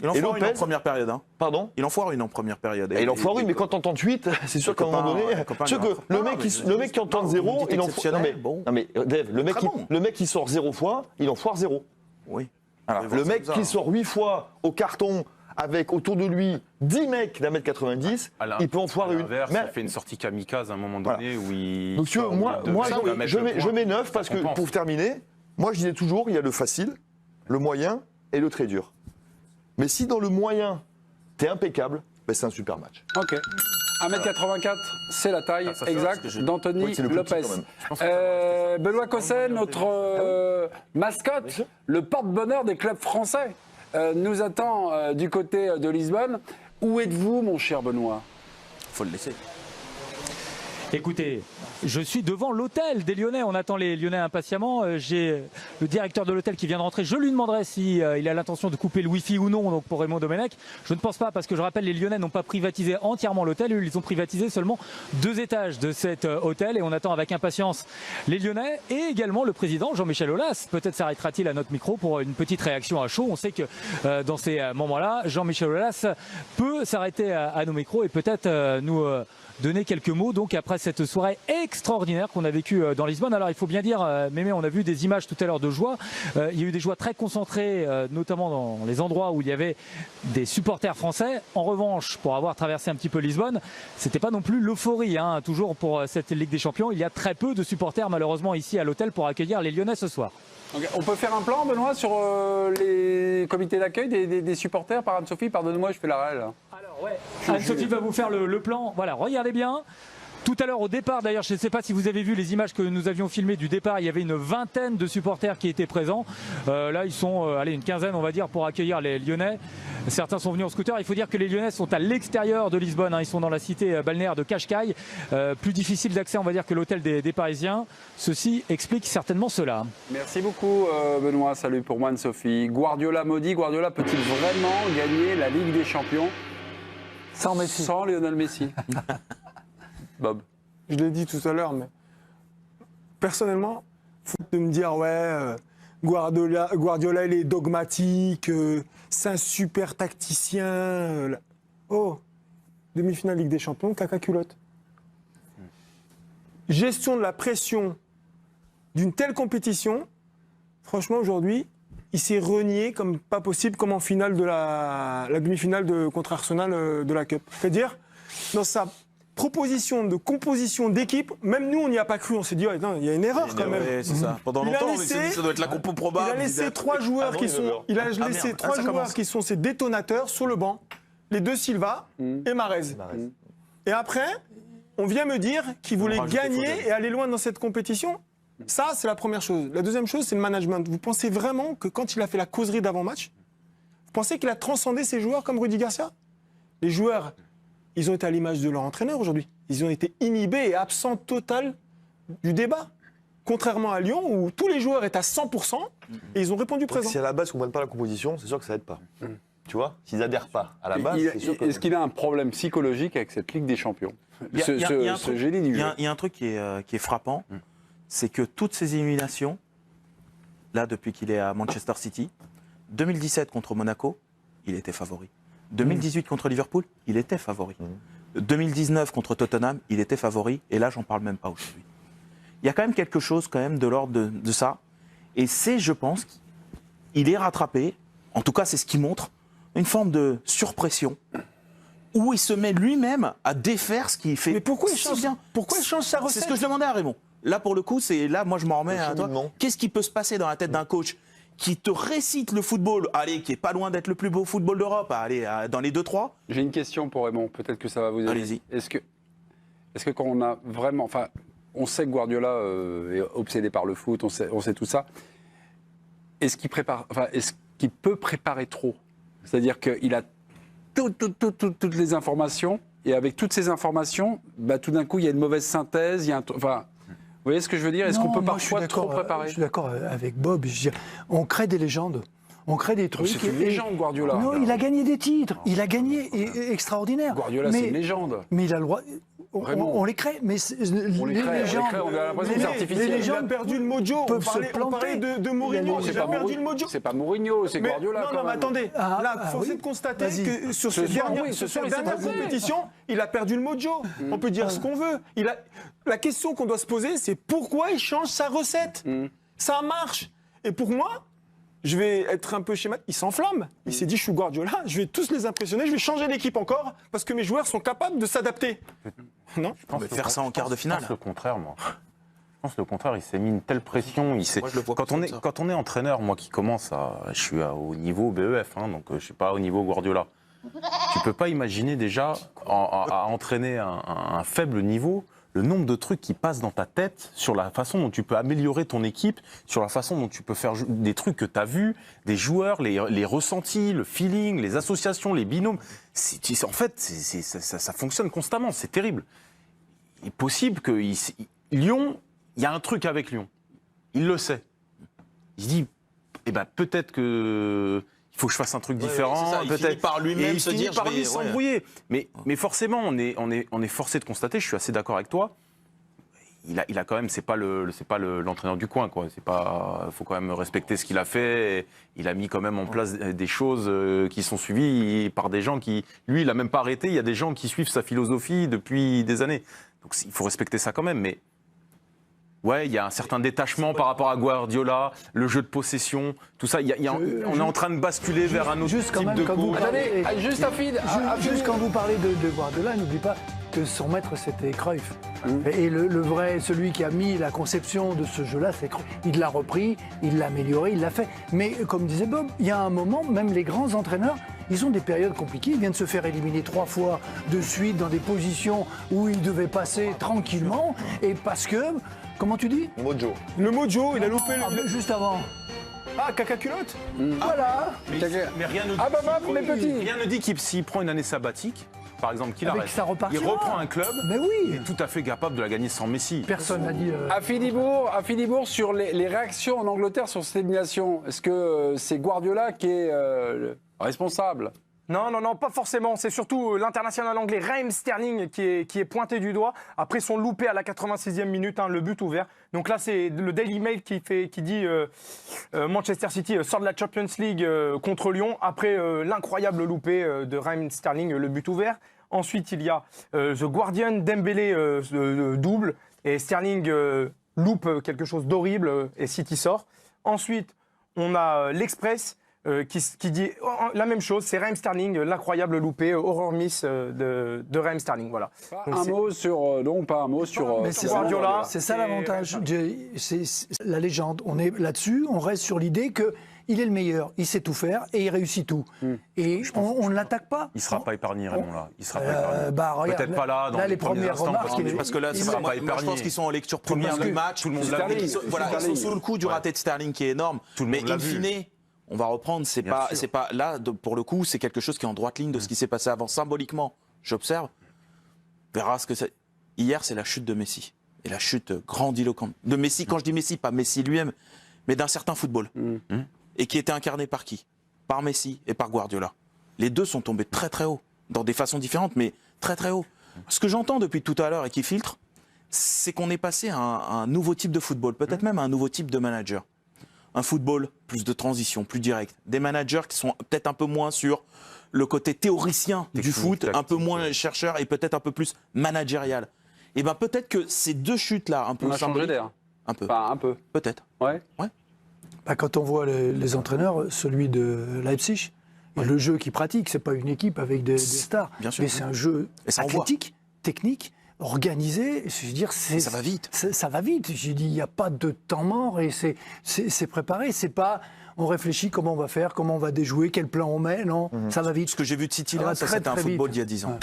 S18: Il en foire une en première période. Hein.
S4: Pardon?
S18: Il en foire une en première période.
S4: Il en foire une, mais quand t'entends 8, c'est sûr qu'à un moment donné. C'est sûr que le mec qui entend 0, il en foire. Non mais Dave, le mec qui sort 0 fois, il en foire 0.
S18: Oui.
S4: Le mec qui sort 8 fois au carton avec autour de lui 10 mecs d'1 m 90, il peut en foirer une.
S2: Mais il fait une sortie kamikaze à un moment donné où il.
S4: Donc moi je mets 9 parce que pour terminer, moi je disais toujours il y a le facile, le moyen et le très dur. Mais si dans le moyen, t'es impeccable, ben c'est un super match.
S8: Ok. 1m84, c'est la taille exacte d'Anthony Lopez. Benoît Cosset, notre mascotte, le porte-bonheur des clubs français, nous attend du côté de Lisbonne. Où êtes-vous, mon cher Benoît?
S18: Faut le laisser.
S10: Écoutez, je suis devant l'hôtel des Lyonnais. On attend les Lyonnais impatiemment. J'ai le directeur de l'hôtel qui vient de rentrer. Je lui demanderai si il a l'intention de couper le Wi-Fi ou non. Donc pour Raymond Domenech, je ne pense pas parce que je rappelle, les Lyonnais n'ont pas privatisé entièrement l'hôtel. Ils ont privatisé seulement 2 étages de cet hôtel et on attend avec impatience les Lyonnais et également le président Jean-Michel Aulas. Peut-être s'arrêtera-t-il à notre micro pour une petite réaction à chaud. On sait que dans ces moments-là, Jean-Michel Aulas peut s'arrêter à nos micros et peut-être nous donner quelques mots donc après cette soirée extraordinaire qu'on a vécue dans Lisbonne. Alors il faut bien dire, Mémé, on a vu des images tout à l'heure de joie. Il y a eu des joies très concentrées, notamment dans les endroits où il y avait des supporters français. En revanche, pour avoir traversé un petit peu Lisbonne, c'était pas non plus l'euphorie. Hein. Toujours pour cette Ligue des Champions, il y a très peu de supporters malheureusement ici à l'hôtel pour accueillir les Lyonnais ce soir.
S8: Okay. On peut faire un plan, Benoît, sur les comités d'accueil des supporters par Anne-Sophie? Pardonnez-moi, je fais la réelle.
S10: Alors ouais, Anne-Sophie va vous faire le plan. Voilà, regardez bien. Tout à l'heure au départ, d'ailleurs, je ne sais pas si vous avez vu les images que nous avions filmées du départ, il y avait une vingtaine de supporters qui étaient présents. Là, ils sont une quinzaine, on va dire, pour accueillir les Lyonnais. Certains sont venus en scooter. Il faut dire que les Lyonnais sont à l'extérieur de Lisbonne. Hein. Ils sont dans la cité balnéaire de Cascais. Plus difficile d'accès, on va dire, que l'hôtel des Parisiens. Ceci explique certainement cela.
S8: Merci beaucoup, Benoît. Salut pour moi, Anne-Sophie. Guardiola maudit. Guardiola peut-il vraiment gagner la Ligue des Champions
S5: sans Messi?
S8: Sans Lionel Messi. Bob.
S7: Je l'ai dit tout à l'heure, mais personnellement, faut de me dire Guardiola il est dogmatique, c'est un super tacticien. Oh, demi-finale Ligue des Champions, caca culotte. Gestion de la pression d'une telle compétition, franchement aujourd'hui, il s'est renié comme pas possible, comme en finale de la demi-finale contre Arsenal de la Cup. C'est-à-dire, dans sa proposition de composition d'équipe, même nous, on n'y a pas cru. On s'est dit, ouais, non, il y a une erreur quand même.
S18: Ouais, c'est ça. Pendant
S7: Il a
S18: longtemps,
S7: laissé-
S18: on s'est dit, ça doit être la compo probable.
S7: Il a laissé trois joueurs qui sont, il a laissé
S18: merde.
S7: trois
S18: Ça
S7: joueurs
S18: commence.
S7: qui sont ses détonateurs sur le banc, les deux Silva et Mahrez. Et après, on vient me dire qu'il voulait gagner et aller loin dans cette compétition. Ça, c'est la première chose. La deuxième chose, c'est le management. Vous pensez vraiment que quand il a fait la causerie d'avant-match, vous pensez qu'il a transcendé ses joueurs comme Rudy Garcia? Les joueurs, ils ont été à l'image de leur entraîneur aujourd'hui. Ils ont été inhibés et absents total du débat. Contrairement à Lyon, où tous les joueurs étaient à 100% et ils ont répondu présent.
S4: Si à la base, ils ne comprennent pas la composition, c'est sûr que ça aide pas. Tu vois, s'ils adhèrent pas à la base, c'est sûr que...
S8: Est-ce qu'il a un problème psychologique avec cette Ligue des Champions? Ce génie du jeu.
S18: Il y a un truc qui est frappant, c'est que toutes ces éliminations, là, depuis qu'il est à Manchester City, 2017 contre Monaco, il était favori. 2018 contre Liverpool, il était favori. 2019 contre Tottenham, il était favori. Et là, j'en parle même pas aujourd'hui. Il y a quand même quelque chose quand même de l'ordre de ça. Et c'est, je pense, qu'il est rattrapé, en tout cas c'est ce qu'il montre, une forme de surpression, où il se met lui-même à défaire ce qu'il fait.
S7: Mais pourquoi il change sa recette?
S18: C'est ce que je demandais à Raymond. Là, pour le coup, moi je m'en remets à toi. Qu'est-ce qui peut se passer dans la tête d'un coach qui te récite le football, allez, qui est pas loin d'être le plus beau football d'Europe, allez, dans les 2-3?
S8: J'ai une question pour Raymond, peut-être que ça va vous aider.
S18: Allez-y.
S8: Est-ce que quand on a vraiment... Enfin, on sait que Guardiola est obsédé par le foot, on sait tout ça. Est-ce qu'il peut préparer trop? C'est-à-dire qu'il a toutes les informations, et avec toutes ces informations, tout d'un coup, il y a une mauvaise synthèse, il y a vous voyez ce que je veux dire? Est-ce qu'on peut parfois trop préparer?
S5: Je suis d'accord avec Bob. Je veux dire, on crée des légendes. On crée des trucs.
S8: C'est une légende, Guardiola.
S5: Non, il a gagné des titres. Il a gagné extraordinaire.
S8: Guardiola, c'est une légende.
S5: Mais il a le droit. On les crée, mais
S8: on les crée, on a l'impression que c'est artificiel.
S7: Il a perdu le mojo. On parlait de Mourinho. Il a perdu le mojo.
S8: C'est pas Mourinho, c'est Guardiola.
S7: Non, mais attendez. Là, force est de constater que sur cette dernière compétition, il a perdu le mojo. On peut dire ce qu'on veut. La question qu'on doit se poser, c'est pourquoi il change sa recette? Ça marche. Et pour moi, je vais être un peu schématique, il s'enflamme. Il s'est dit, je suis Guardiola, je vais tous les impressionner, je vais changer l'équipe encore, parce que mes joueurs sont capables de s'adapter. Non?
S18: On va faire ça en quart de finale.
S2: Je pense le contraire, moi. Je pense le contraire, il s'est mis une telle pression. Quand on est entraîneur, moi qui commence je suis au niveau BEF, donc je ne suis pas au niveau Guardiola. Tu ne peux pas imaginer déjà à entraîner un faible niveau, le nombre de trucs qui passent dans ta tête sur la façon dont tu peux améliorer ton équipe, sur la façon dont tu peux faire des trucs que tu as vus, des joueurs, les ressentis, le feeling, les associations, les binômes. En fait, ça fonctionne constamment, c'est terrible. Il est possible que Lyon, il y a un truc avec Lyon. Il le sait. Il se dit, peut-être que... Il faut que je fasse un truc différent.
S18: Il finit par lui-même se dire,
S2: je vais s'embrouiller. Mais forcément, on est forcé de constater. Je suis assez d'accord avec toi. Il a quand même, c'est pas l'entraîneur du coin, quoi. Faut quand même respecter ce qu'il a fait. Il a mis quand même en place des choses qui sont suivies par des gens qui, lui, il a même pas arrêté. Il y a des gens qui suivent sa philosophie depuis des années. Donc il faut respecter ça quand même. Mais ouais, il y a un certain détachement par rapport à Guardiola, le jeu de possession, tout ça. On est en train de basculer vers un autre type de coup.
S5: Juste quand vous parlez de Guardiola, n'oublie pas que son maître, c'était Cruyff. Et le vrai, celui qui a mis la conception de ce jeu-là, c'est Cruyff. Il l'a repris, il l'a amélioré, il l'a fait. Mais comme disait Bob, il y a un moment, même les grands entraîneurs, ils ont des périodes compliquées. Ils viennent de se faire éliminer 3 fois de suite dans des positions où ils devaient passer tranquillement. Et parce que... Comment tu dis?
S4: Mojo.
S7: Le mojo, il a loupé
S5: juste avant.
S7: Ah, caca culotte.
S5: Voilà.
S2: Mais rien ne dit qu'il s'il prend une année sabbatique, par exemple, qu'il arrête. Il reprend un club.
S5: Mais oui.
S2: Il est tout à fait capable de la gagner sans Messi.
S5: Personne n'a dit.
S8: À Philibourg, sur les réactions en Angleterre sur cette élimination, est-ce que c'est Guardiola qui est responsable?
S6: Non, pas forcément. C'est surtout l'international anglais Raheem Sterling qui est pointé du doigt après son loupé à la 86e minute, le but ouvert. Donc là, c'est le Daily Mail qui dit Manchester City sort de la Champions League contre Lyon après l'incroyable loupé de Raheem Sterling, le but ouvert. Ensuite, il y a The Guardian, Dembélé double et Sterling loupe quelque chose d'horrible et City sort. Ensuite, on a l'Express. qui dit la même chose, c'est Raheem Sterling, l'incroyable loupé, horror miss de Raheem Sterling. Voilà.
S8: Pas un mot sur
S5: Mais c'est
S6: Guardiola.
S5: C'est ça l'avantage. C'est la légende. On est là-dessus, on reste sur l'idée qu'il est le meilleur, il sait tout faire et il réussit tout. Et on ne l'attaque pas.
S2: Il ne sera pas épargné, Raymond, là. Il sera pas épargné. Peut-être pas là, dans
S5: les premières remarques.
S18: Parce que là, moi, je pense qu'ils sont en lecture première du match. Ils sont sous le coup du raté de Sterling qui est énorme. Mais in fine, on va reprendre, c'est pas là, pour le coup, c'est quelque chose qui est en droite ligne de ce qui s'est passé avant. Symboliquement, j'observe, verra ce que c'est. Hier, c'est la chute de Messi. Et la chute grandiloquente de Messi, quand je dis Messi, pas Messi lui-même, mais d'un certain football. Et qui était incarné par qui? Par Messi et par Guardiola. Les deux sont tombés très très haut, dans des façons différentes, mais très très haut. Ce que j'entends depuis tout à l'heure et qui filtre, c'est qu'on est passé à un nouveau type de football, peut-être même à un nouveau type de manager. Un football plus de transition, plus direct. Des managers qui sont peut-être un peu moins sur le côté théoricien du foot, un peu moins chercheur et peut-être un peu plus managérial. Et bien peut-être que ces deux chutes-là, un peu...
S8: On a changé d'air.
S18: Un peu.
S8: Enfin, un peu.
S18: Peut-être.
S8: Ouais.
S5: Bah, quand on voit les entraîneurs, celui de Leipzig, et le jeu qu'ils pratiquent, c'est pas une équipe avec des stars,
S18: bien sûr,
S5: mais c'est un jeu athlétique, technique, organisé. Je veux dire, ça
S18: va vite.
S5: Ça va vite. J'ai dit, il n'y a pas de temps mort et c'est préparé. C'est pas, on réfléchit comment on va faire, comment on va déjouer, quel plan on met. Non, ça va vite.
S18: Ce que j'ai vu de City là, c'était un football d'il y a 10 ans.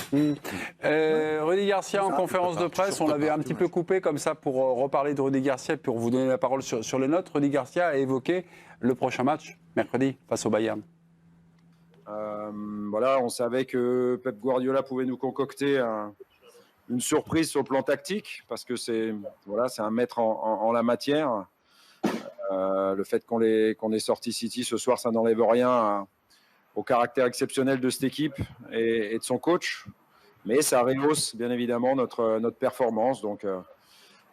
S8: Rudy Garcia en conférence de presse, on l'avait un petit peu coupé comme ça pour reparler de Rudy Garcia, pour vous donner la parole sur les notes. Rudy Garcia a évoqué le prochain match, mercredi, face au Bayern.
S12: Voilà, on savait que Pep Guardiola pouvait nous concocter une surprise sur le plan tactique, parce que c'est un maître en la matière. Le fait qu'on ait sorti City ce soir, ça n'enlève rien au caractère exceptionnel de cette équipe et de son coach, mais ça rehausse bien évidemment notre performance. Donc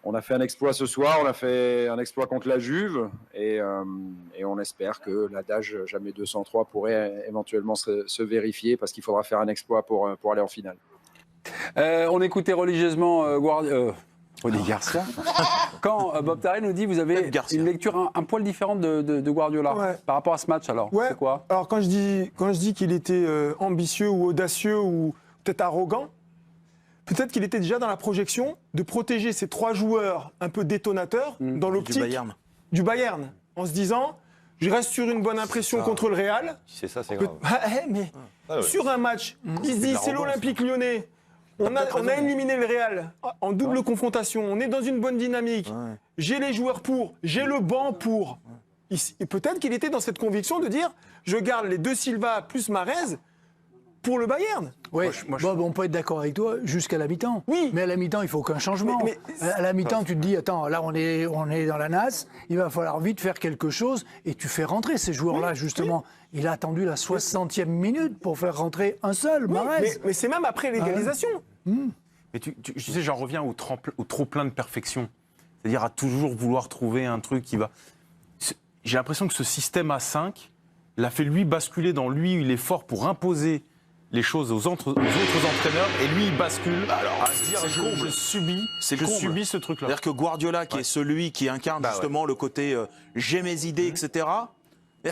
S12: on a fait un exploit ce soir, on a fait un exploit contre la Juve et on espère que l'adage jamais 203 pourrait éventuellement se vérifier, parce qu'il faudra faire un exploit pour aller en finale.
S8: On écoutait religieusement Rudy Garcia. Quand Bob Tarré nous dit, vous avez une lecture un poil différente de Guardiola par rapport à ce match, alors c'est quoi?
S7: Alors quand je dis qu'il était ambitieux ou audacieux ou peut-être arrogant, peut-être qu'il était déjà dans la projection de protéger ces trois joueurs un peu détonateurs dans l'optique du Bayern, en se disant, je reste sur une bonne impression contre le Real.
S4: C'est ça, c'est grave.
S7: Mais sur un match, il se dit, c'est l'Olympique Lyonnais. On a éliminé le Real en double confrontation. On est dans une bonne dynamique. J'ai les joueurs pour, j'ai le banc pour. Et peut-être qu'il était dans cette conviction de dire, je garde les deux Silva plus Mahrez pour le Bayern.
S5: Oui, Bob, on peut être d'accord avec toi jusqu'à la mi-temps. Oui. Mais à la mi-temps, il faut qu'un changement. À la mi-temps, tu te dis, attends, là, on est dans la nasse, il va falloir vite faire quelque chose, et tu fais rentrer ces joueurs-là, justement. Il a attendu la 60e minute pour faire rentrer un seul, Mahrez.
S7: Mais c'est même après l'égalisation.
S2: Mais tu sais, j'en reviens au trop-plein de perfection. C'est-à-dire à toujours vouloir trouver un truc qui va... J'ai l'impression que ce système à 5 l'a fait lui basculer dans lui, il est fort pour imposer les choses aux autres entraîneurs, et lui il bascule à se dire je subis ce truc-là.
S18: C'est-à-dire que Guardiola, qui est celui qui incarne justement le côté j'ai mes idées, etc.,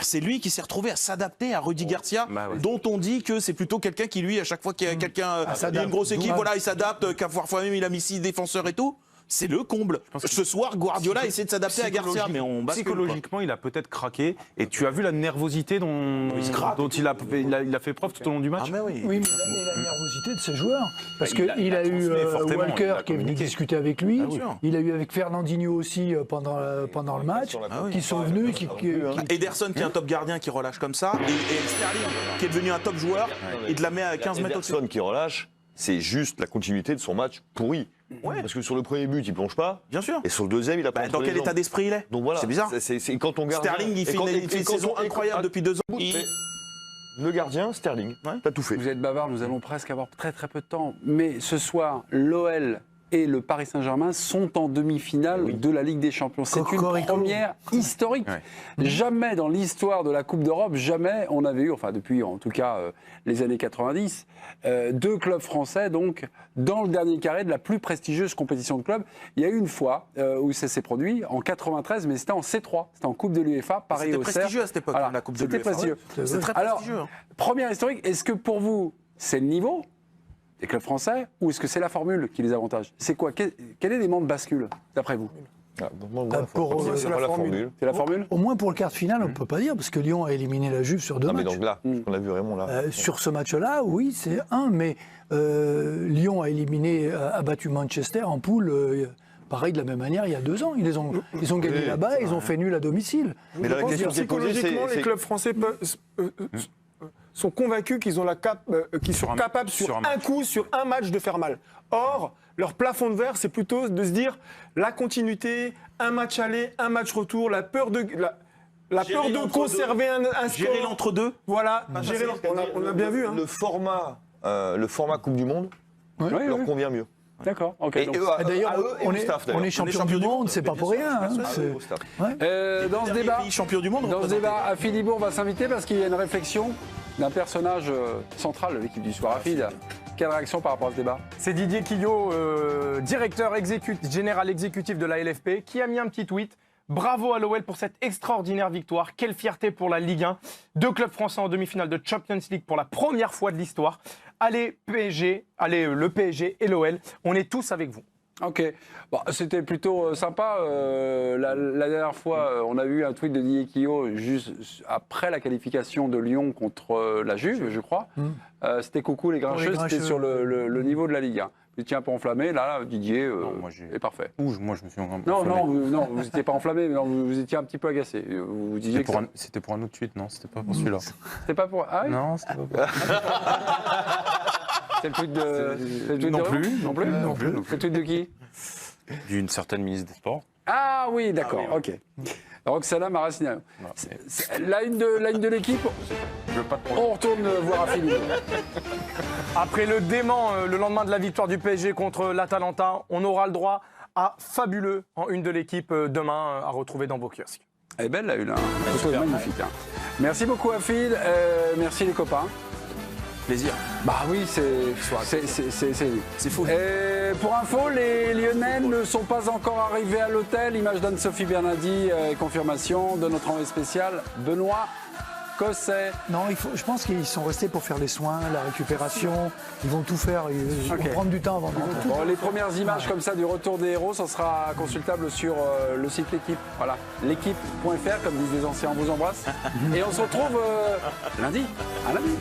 S18: c'est lui qui s'est retrouvé à s'adapter à Rudy Garcia, dont on dit que c'est plutôt quelqu'un qui, lui, à chaque fois qu'il y a quelqu'un, il y a une grosse équipe, il s'adapte, qu'à parfois même il a mis 6 défenseurs et tout. C'est le comble. Ce soir, Guardiola essaie de s'adapter à Garcia, mais on bascule.
S2: Psychologiquement, il a peut-être craqué. Et tu as vu la nervosité dont il a fait preuve tout au long du match.
S5: Oui, mais la nervosité de ses joueurs. Parce qu'il a eu Walker qui est venu discuter avec lui. Il a eu avec Fernandinho aussi pendant le match, qui sont venus.
S18: Ederson, qui est un top gardien, qui relâche comme ça. Et Sterling, qui est devenu un top joueur, et de la met à 15 mètres au-dessus.
S4: Ederson qui relâche, c'est juste la continuité de son match pourri. Parce que sur le premier but, il plonge pas.
S18: Bien sûr.
S4: Et sur le deuxième, il a pas.
S18: Dans quel état d'esprit il est?
S4: Donc voilà.
S18: C'est bizarre.
S4: C'est quand on garde.
S18: Sterling, il fait une saison incroyable depuis 2 ans.
S4: Le gardien, Sterling. T'as tout fait.
S8: Vous êtes bavard, nous allons presque avoir très très peu de temps. Mais ce soir, l'OL et le Paris Saint-Germain sont en demi-finale de la Ligue des Champions. C'est une première historique. Jamais dans l'histoire de la Coupe d'Europe, jamais on avait eu, enfin depuis en tout cas les années 90, 2 clubs français donc dans le dernier carré de la plus prestigieuse compétition de clubs. Il y a eu une fois où ça s'est produit en 93, mais c'était en C3, c'était en Coupe de l'UEFA, pareil au
S18: C'était prestigieux à cette époque, la Coupe de l'UEFA.
S8: C'était prestigieux.
S18: C'est très prestigieux.
S8: Alors, première historique, est-ce que pour vous, c'est le niveau des clubs français ou est-ce que c'est la formule qui les avantage? C'est quoi? Quel élément de bascule, d'après vous?
S5: C'est la formule.
S8: C'est la formule?
S5: Au moins pour le quart de finale, on ne peut pas dire, parce que Lyon a éliminé la Juve sur 2 matchs.
S4: Mais donc là, on a vu Raymond là.
S5: Sur ce match-là, oui, c'est un, mais Lyon a battu Manchester en poule. Pareil, de la même manière, il y a 2 ans. Ils ont gagné là-bas, ils ont fait nul à domicile.
S7: Mais la question psychologiquement, les clubs français sont convaincus qu'ils sont capables sur un coup, sur un match, de faire mal. Or, leur plafond de verre, c'est plutôt de se dire la continuité, un match aller, un match retour, la peur de conserver un score.
S18: Gérer l'entre-deux.
S7: Voilà, on a bien vu.
S4: Le format Coupe du Monde leur convient mieux.
S8: D'accord. Okay,
S5: d'ailleurs, on est champion du monde, c'est pas pour rien.
S8: Dans ce débat,
S18: champion du monde.
S8: Dans ce débat, à Philibourg, on va s'inviter parce qu'il y a une réflexion d'un personnage central de l'équipe du Soir Rapide. Quelle réaction par rapport à ce débat?
S6: C'est Didier Quillot, directeur général exécutif de la LFP, qui a mis un petit tweet. Bravo à l'OL pour cette extraordinaire victoire. Quelle fierté pour la Ligue 1. 2 clubs français en demi-finale de Champions League pour la première fois de l'histoire. Allez PSG, allez le PSG et l'OL, on est tous avec vous.
S8: Ok, bon, c'était plutôt sympa. La dernière fois, on a eu un tweet de Didier Quillot juste après la qualification de Lyon contre la Juve, je crois. C'était coucou les grincheux, c'était sur le niveau de la Ligue 1. Vous étiez un peu enflammé, là, Didier est parfait.
S2: Moi, je me suis enflammé.
S8: Non, vous n'étiez pas enflammé, mais vous étiez un petit peu agacé.
S2: C'était pour un autre tweet, non? C'était pas pour celui-là.
S8: C'était pas pour... Ah oui?
S2: Non, c'était pas pour...
S8: C'est le tweet de...
S2: Non plus.
S8: C'est le tweet de qui?
S2: D'une certaine ministre des Sports.
S8: Ah oui, d'accord, ok. Roxana Maracineanu. La une de l'équipe, on retourne voir Philippe.
S6: Après le dément le lendemain de la victoire du PSG contre l'Atalanta, on aura le droit à fabuleux en une de l'équipe demain à retrouver dans vos kiosques.
S8: Elle est belle la une, hein. Elle est magnifique. Hein. Merci beaucoup Afid, merci les copains.
S18: Plaisir.
S8: Bah oui, c'est fou. Et pour info, les Lyonnais ne sont pas encore arrivés à l'hôtel. Image d'Anne-Sophie Bernardi et confirmation de notre envoyé spécial, Benoît Cosset.
S5: Non, je pense qu'ils sont restés pour faire les soins, la récupération. Ils vont tout faire. Ils vont prendre du temps avant de rentrer.
S8: Bon, les premières images comme ça du retour des héros, ça sera consultable sur le site L'équipe. Voilà, l'équipe.fr, comme disent les anciens, on vous embrasse. Et on se retrouve lundi. À lundi.